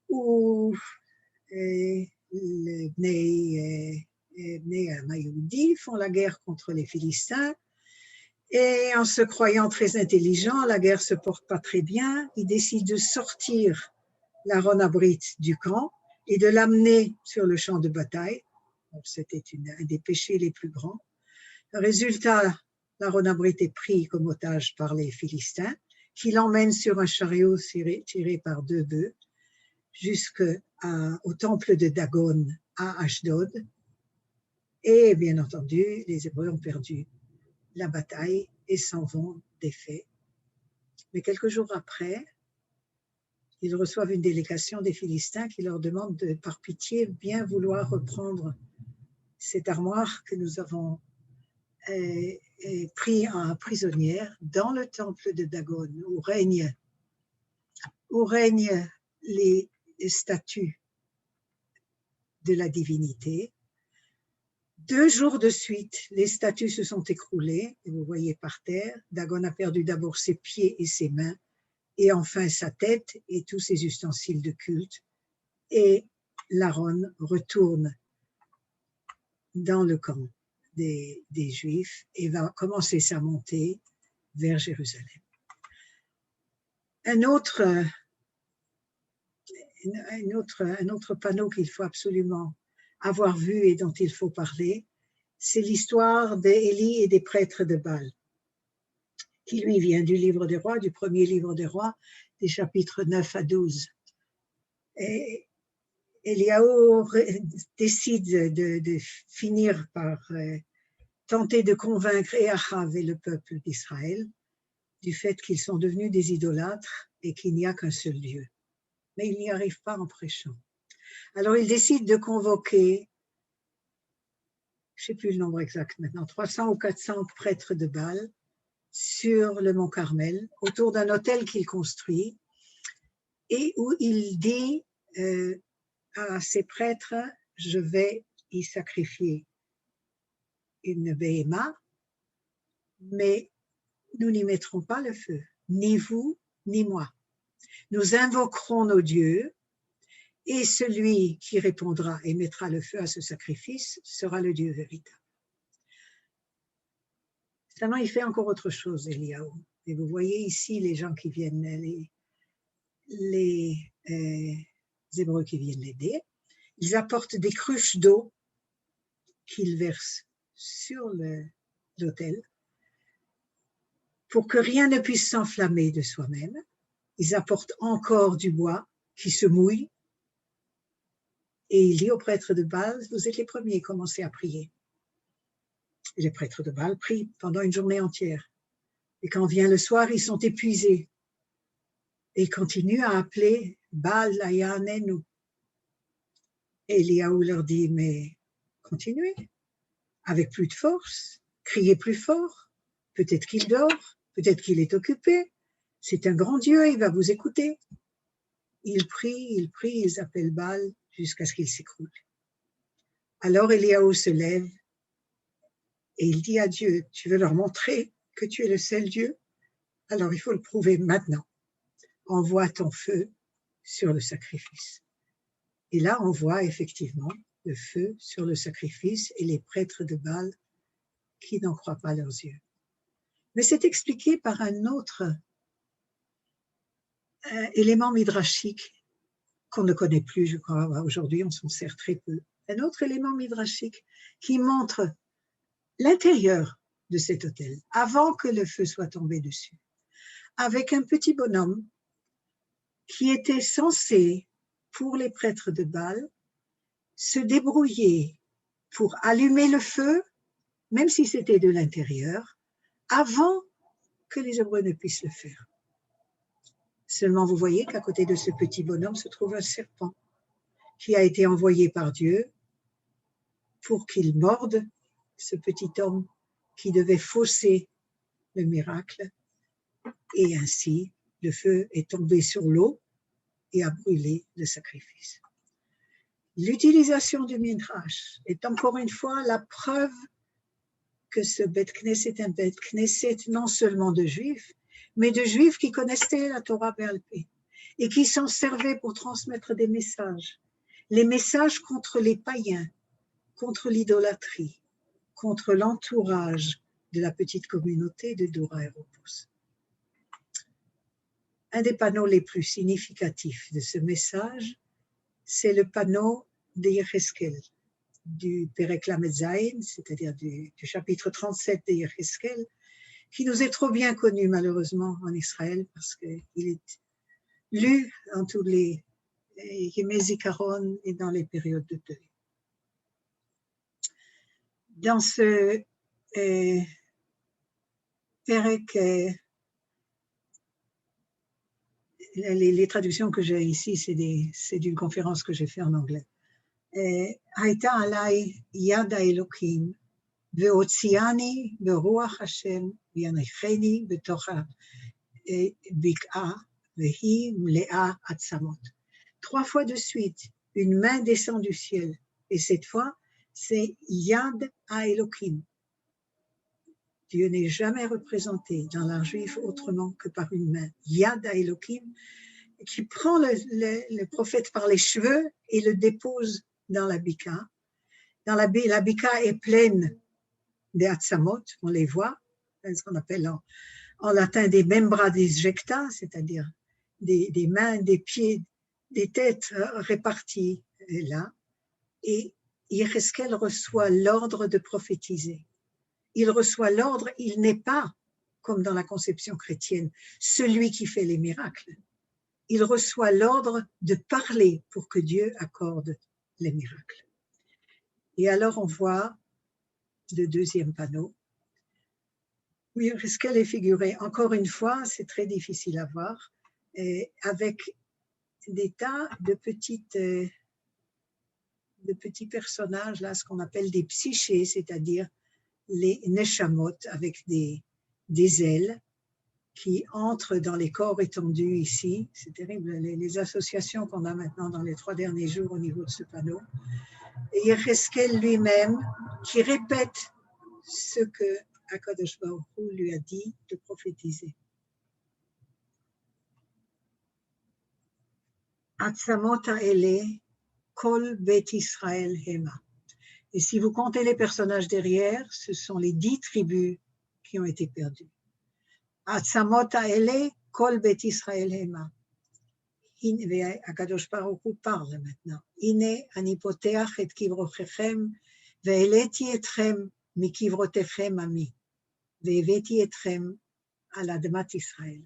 B: où les Bnei Amayoudi font la guerre contre les Philistins et en se croyant très intelligents, la guerre se porte pas très bien, ils décident de sortir l'Aaron Abrit du camp et de l'amener sur le champ de bataille. C'était un des péchés les plus grands. Le résultat, l'Aaron Abrit est pris comme otage par les Philistins, qui l'emmènent sur un chariot tiré par 2 bœufs jusqu'au temple de Dagon à Ashdod. Et bien entendu, les Hébreux ont perdu la bataille et s'en vont défaits. Mais quelques jours après, ils reçoivent une délégation des Philistins qui leur demande de, par pitié, bien vouloir reprendre cette armoire que nous avons pris en prisonnière dans le temple de Dagon, où règnent les statues de la divinité. 2 jours de suite, les statues se sont écroulées, et vous voyez par terre, Dagon a perdu d'abord ses pieds et ses mains, et enfin sa tête et tous ses ustensiles de culte, et l'Aaron retourne dans le camp des Juifs et va commencer sa montée vers Jérusalem. Un autre panneau qu'il faut absolument avoir vu et dont il faut parler, c'est l'histoire d'Élie et des prêtres de Baal, qui lui vient du livre des rois, du premier livre des rois, des chapitres 9 à 12. Et Eliaou décide de finir par tenter de convaincre Achav et le peuple d'Israël du fait qu'ils sont devenus des idolâtres et qu'il n'y a qu'un seul Dieu. Mais il n'y arrive pas en prêchant. Alors il décide de convoquer, je ne sais plus le nombre exact maintenant, 300 ou 400 prêtres de Baal sur le mont Carmel, autour d'un autel qu'il construit, et où il dit à ces prêtres, je vais y sacrifier une béhéma, mais nous n'y mettrons pas le feu, ni vous, ni moi. Nous invoquerons nos dieux, et celui qui répondra et mettra le feu à ce sacrifice sera le Dieu véritable. Seulement, il fait encore autre chose, Eliaou. Et vous voyez ici les gens qui viennent, les Hébreux qui viennent l'aider. Ils apportent des cruches d'eau qu'ils versent sur l'autel pour que rien ne puisse s'enflammer de soi-même. Ils apportent encore du bois qui se mouille. Et il dit aux prêtres de Baal, vous êtes les premiers, commencez à prier. Et les prêtres de Baal prient pendant une journée entière. Et quand vient le soir, ils sont épuisés. Et ils continuent à appeler Baal Layanenu. Et Eliaou leur dit, mais continuez, avec plus de force, criez plus fort. Peut-être qu'il dort, peut-être qu'il est occupé. C'est un grand Dieu, il va vous écouter. Ils prient, ils appellent Baal jusqu'à ce qu'il s'écroule. Alors Eliaou se lève et il dit à Dieu, tu veux leur montrer que tu es le seul Dieu? Alors il faut le prouver maintenant. Envoie ton feu sur le sacrifice. Et là, on voit effectivement le feu sur le sacrifice et les prêtres de Baal qui n'en croient pas leurs yeux. Mais c'est expliqué par un autre élément midrashique qu'on ne connaît plus, je crois, aujourd'hui, on s'en sert très peu. Un autre élément midrashique qui montre l'intérieur de cet autel, avant que le feu soit tombé dessus, avec un petit bonhomme qui était censé, pour les prêtres de Baal, se débrouiller pour allumer le feu, même si c'était de l'intérieur, avant que les Hébreux ne puissent le faire. Seulement, vous voyez qu'à côté de ce petit bonhomme se trouve un serpent qui a été envoyé par Dieu pour qu'il morde ce petit homme qui devait fausser le miracle. Et ainsi, le feu est tombé sur l'eau et a brûlé le sacrifice. L'utilisation du Midrash est encore une fois la preuve que ce Beth Knesset est un Beth Knesset non seulement de Juifs, mais de Juifs qui connaissaient la Torah Béal-Pé et qui s'en servaient pour transmettre des messages. Les messages contre les païens, contre l'idolâtrie, contre l'entourage de la petite communauté de Dora Aéropos. Un des panneaux les plus significatifs de ce message, c'est le panneau de Yecheskel, du Perek Lamed Zayin, c'est-à-dire du chapitre 37 de Yecheskel, qui nous est trop bien connu malheureusement en Israël parce qu'il est lu dans tous les Yemei Zikaron et dans les périodes de deuil. Dans ce Perek, les traductions que j'ai ici, c'est d'une conférence que j'ai faite en anglais. הייתה עליי יד האלוקים והוציאני ברוח השם ויניחני בתוך הבקעה והיא מלאה עצמות. 3 fois de suite, une main descend du ciel et cette fois, c'est Yad HaElokim. Dieu n'est jamais représenté dans l'art juif autrement que par une main. Yad HaElokim, qui prend le prophète par les cheveux et le dépose dans la bika. La bika est pleine des atzamot, on les voit, ce qu'on appelle en latin des membra disjecta, c'est-à-dire des mains, des pieds, des têtes réparties là. Et Yecheskel reçoit l'ordre de prophétiser. Il reçoit l'ordre, il n'est pas, comme dans la conception chrétienne, celui qui fait les miracles. Il reçoit l'ordre de parler pour que Dieu accorde les miracles. Et alors on voit le deuxième panneau. Oui, ce qu'elle est figurée, encore une fois, c'est très difficile à voir, avec des tas de petits personnages, là, ce qu'on appelle des psychés, c'est-à-dire les neshamot avec des ailes qui entrent dans les corps étendus ici. C'est terrible, les associations qu'on a maintenant dans les 3 derniers jours au niveau de ce panneau. Et Yecheskel lui-même qui répète ce que Akadosh Baruch Hu lui a dit de prophétiser. Atzamot ha'ele kol bet Israël hema. Et si vous comptez les personnages derrière, ce sont les 10 tribus qui ont été perdues. Atzamot ha'ele kol bet Israël hema. Akadosh Baruch Hu parle maintenant. Ine ani poteach et kivrotechem ve'eleti etchem mikivrotechem ami ve'eveti etchem al admat Israël.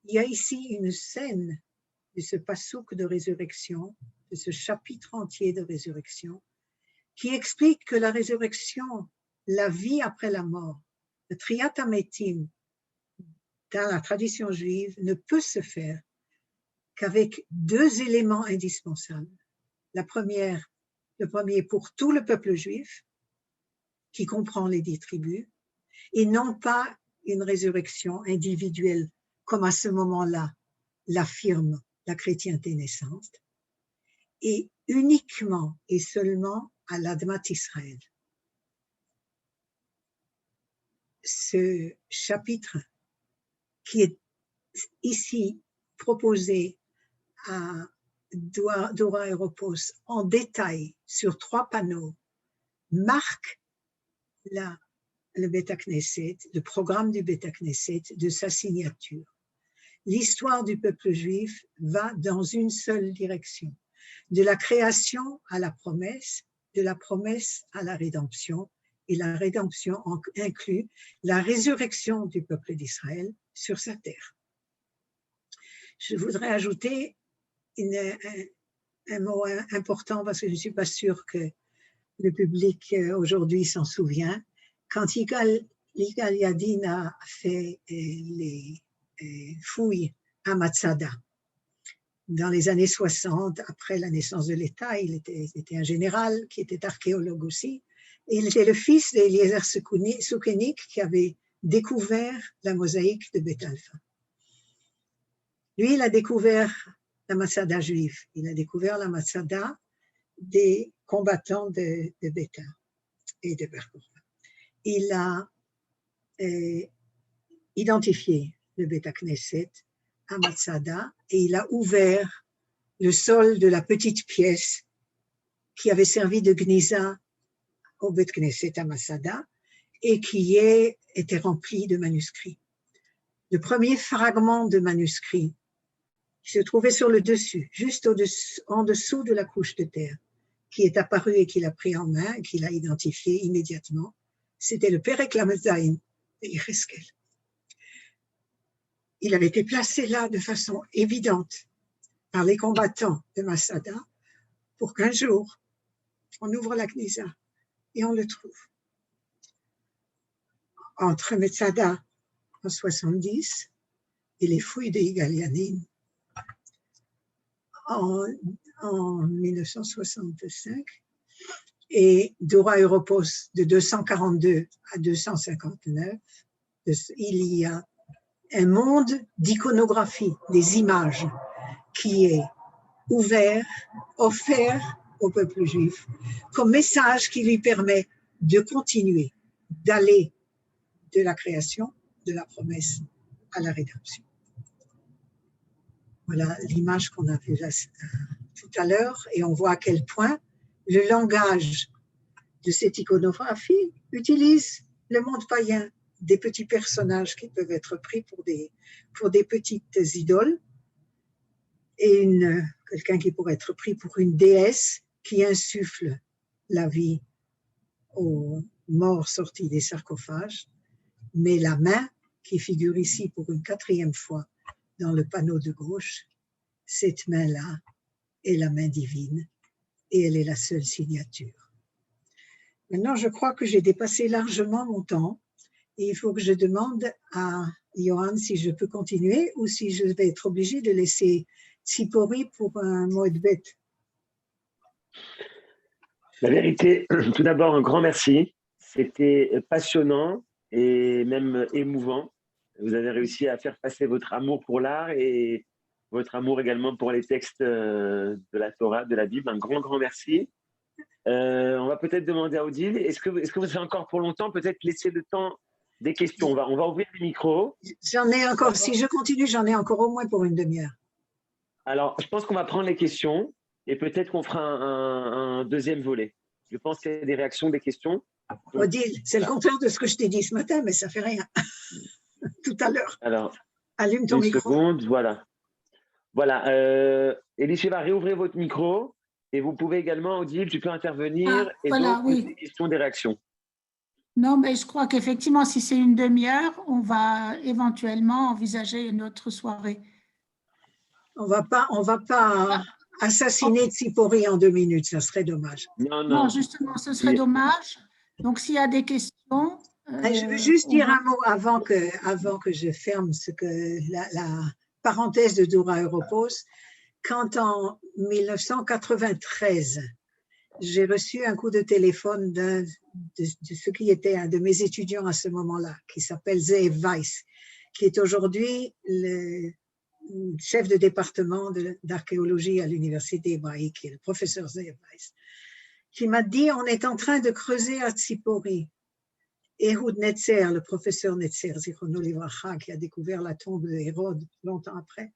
B: Il y a ici une scène de ce passouk de résurrection, de ce chapitre entier de résurrection, qui explique que la résurrection, la vie après la mort, le Triyat HaMetim, dans la tradition juive, ne peut se faire qu'avec 2 éléments indispensables. Le premier pour tout le peuple juif, qui comprend les 10 tribus, et non pas une résurrection individuelle, comme à ce moment-là l'affirme la chrétienté naissante, et uniquement et seulement à l'Admat Israël. Ce chapitre qui est ici proposé à Dora Aéropos en détail sur 3 panneaux marque le Beth Knesset, le programme du Beth Knesset, de sa signature. L'histoire du peuple juif va dans une seule direction, de la création à la promesse, de la promesse à la rédemption, Et la rédemption inclut la résurrection du peuple d'Israël sur sa terre. Je voudrais ajouter un mot important parce que je ne suis pas sûre que le public aujourd'hui s'en souvient. Quand Yigal Yadin a fait les fouilles à Matsada, dans les années 60, après la naissance de l'État, il était un général qui était archéologue aussi, et il était le fils d'Eliezer Soukenik qui avait découvert la mosaïque de Beth Alpha. Lui, il a découvert la Matsada juive, il a découvert la Matsada des combattants de Beta et de Bar Kokhba. Il a identifié le Beth Knesset à Matsada et il a ouvert le sol de la petite pièce qui avait servi de Gniza au Beth Knesset à Matsada et qui était rempli de manuscrits. Le premier fragment de manuscrit qui se trouvait sur le dessus, juste en dessous de la couche de terre, qui est apparu et qu'il a pris en main, et qu'il a identifié immédiatement, c'était le Perek Lamed Zayin de Yecheskel. Il avait été placé là de façon évidente par les combattants de Matsada pour qu'un jour, on ouvre la Kniza et on le trouve. Entre Matsada en 70 et les fouilles de Yigal Yadin en 1965 et Dora Europos de 242 à 259, il y a un monde d'iconographie des images qui est ouvert, offert au peuple juif comme message qui lui permet de continuer, d'aller de la création, de la promesse à la rédemption. Voilà l'image qu'on a vue tout à l'heure et on voit à quel point le langage de cette iconographie utilise le monde païen, des petits personnages qui peuvent être pris pour des petites idoles et quelqu'un qui pourrait être pris pour une déesse qui insuffle la vie aux morts sortis des sarcophages, mais la main qui figure ici pour une 4e fois dans le panneau de gauche, cette main-là est la main divine et elle est la seule signature. Maintenant, je crois que j'ai dépassé largement mon temps et il faut que je demande à Johan si je peux continuer ou si je vais être obligée de laisser Tzipori pour un Moed Bet.
C: La vérité, tout d'abord, un grand merci. C'était passionnant et même émouvant. Vous avez réussi à faire passer votre amour pour l'art et votre amour également pour les textes de la Torah, de la Bible. Un grand, grand merci. On va peut-être demander à Odile, est-ce que vous avez encore pour longtemps, peut-être laisser le temps des questions. On va ouvrir le micro.
B: J'en ai encore, si je continue, j'en ai encore au moins pour une demi-heure.
C: Alors, je pense qu'on va prendre les questions et peut-être qu'on fera un deuxième volet. Je pense qu'il y a des réactions, des questions.
B: Odile, c'est le contraire de ce que je t'ai dit ce matin, mais ça fait rien. Tout à l'heure.
C: Alors,
B: allume ton micro.
C: Seconde, voilà. Voilà. Elisheva, réouvrez votre micro et vous pouvez également, Odile, tu peux intervenir et
D: voilà,
C: donc
D: oui.
C: des questions, des réactions.
D: Non, mais je crois qu'effectivement, si c'est une demi-heure, on va éventuellement envisager une autre soirée.
B: On va pas assassiner Tzipori en 2 minutes, ça serait dommage.
D: Non, justement, ce serait dommage. Donc, s'il y a des questions…
B: je veux juste dire un mot avant que je ferme la parenthèse de Dora Europos. Quand en 1993, j'ai reçu un coup de téléphone de ce qui était un de mes étudiants à ce moment-là, qui s'appelle Zeev Weiss, qui est aujourd'hui le chef de département d'archéologie à l'université hébraïque, qui est le professeur Zeev Weiss, qui m'a dit on est en train de creuser à Tzipori. Ehud Netzer, le professeur Netzer, Zichrono Livracha, qui a découvert la tombe de Hérode longtemps après,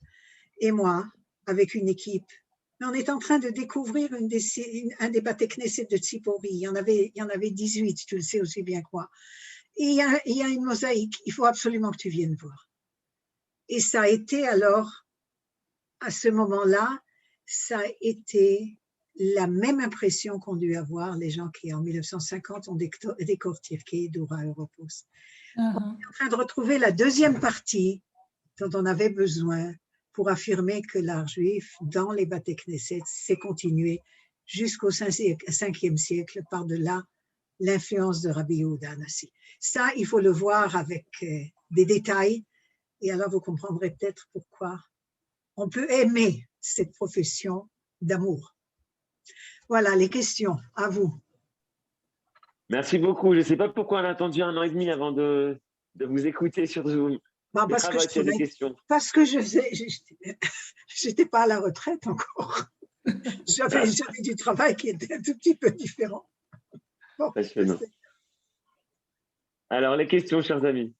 B: et moi, avec une équipe, on est en train de découvrir un des Bate Knesset de Tzipori. Il y en avait 18, tu le sais aussi bien que moi. Et il y a une mosaïque, il faut absolument que tu viennes voir. Et ça a été alors, à ce moment-là, ça a été la même impression qu'ont dû avoir les gens qui, en 1950, ont décortiqué Dura Europos. On est en train de retrouver la deuxième partie dont on avait besoin pour affirmer que l'art juif dans les Bate Knesset s'est continué jusqu'au 5e siècle, par-delà l'influence de Rabbi Yehuda Hanassi. Ça, il faut le voir avec des détails, et alors vous comprendrez peut-être pourquoi on peut aimer cette profession d'amour. Voilà les questions, à vous.
C: Merci beaucoup. Je ne sais pas pourquoi on a attendu 1 an et demi avant de vous écouter sur Zoom.
B: Bon, parce que je n'étais pas à la retraite encore. J'avais du travail qui était un tout petit peu différent. Bon,
C: alors, les questions, chers amis.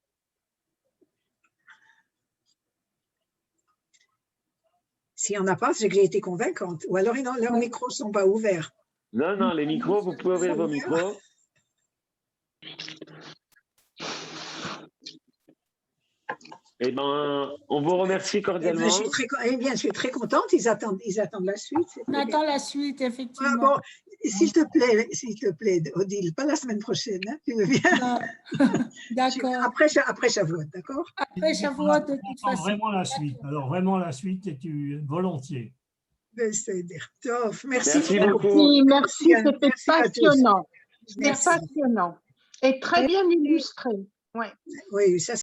B: S'il n'y en a pas, c'est que j'ai été convaincante. Ou alors, leurs micros ne sont pas ouverts.
C: Non, les micros, vous pouvez ouvrir vos micros. Eh bien, on vous remercie cordialement.
B: Je suis très contente. Ils attendent la suite.
D: On attend la suite, effectivement.
B: Ah, bon, s'il te plaît, Odile, pas la semaine prochaine, hein, tu me viens.
D: D'accord.
B: Après Shavuot, d'accord?
D: Après Shavuot, de toute façon.
E: Vraiment la suite. Alors, vraiment la suite, et tu volontiers.
B: Merci
C: beaucoup.
F: Merci, c'était passionnant. C'était passionnant. Et très bien illustré. Ouais.
B: Oui, ça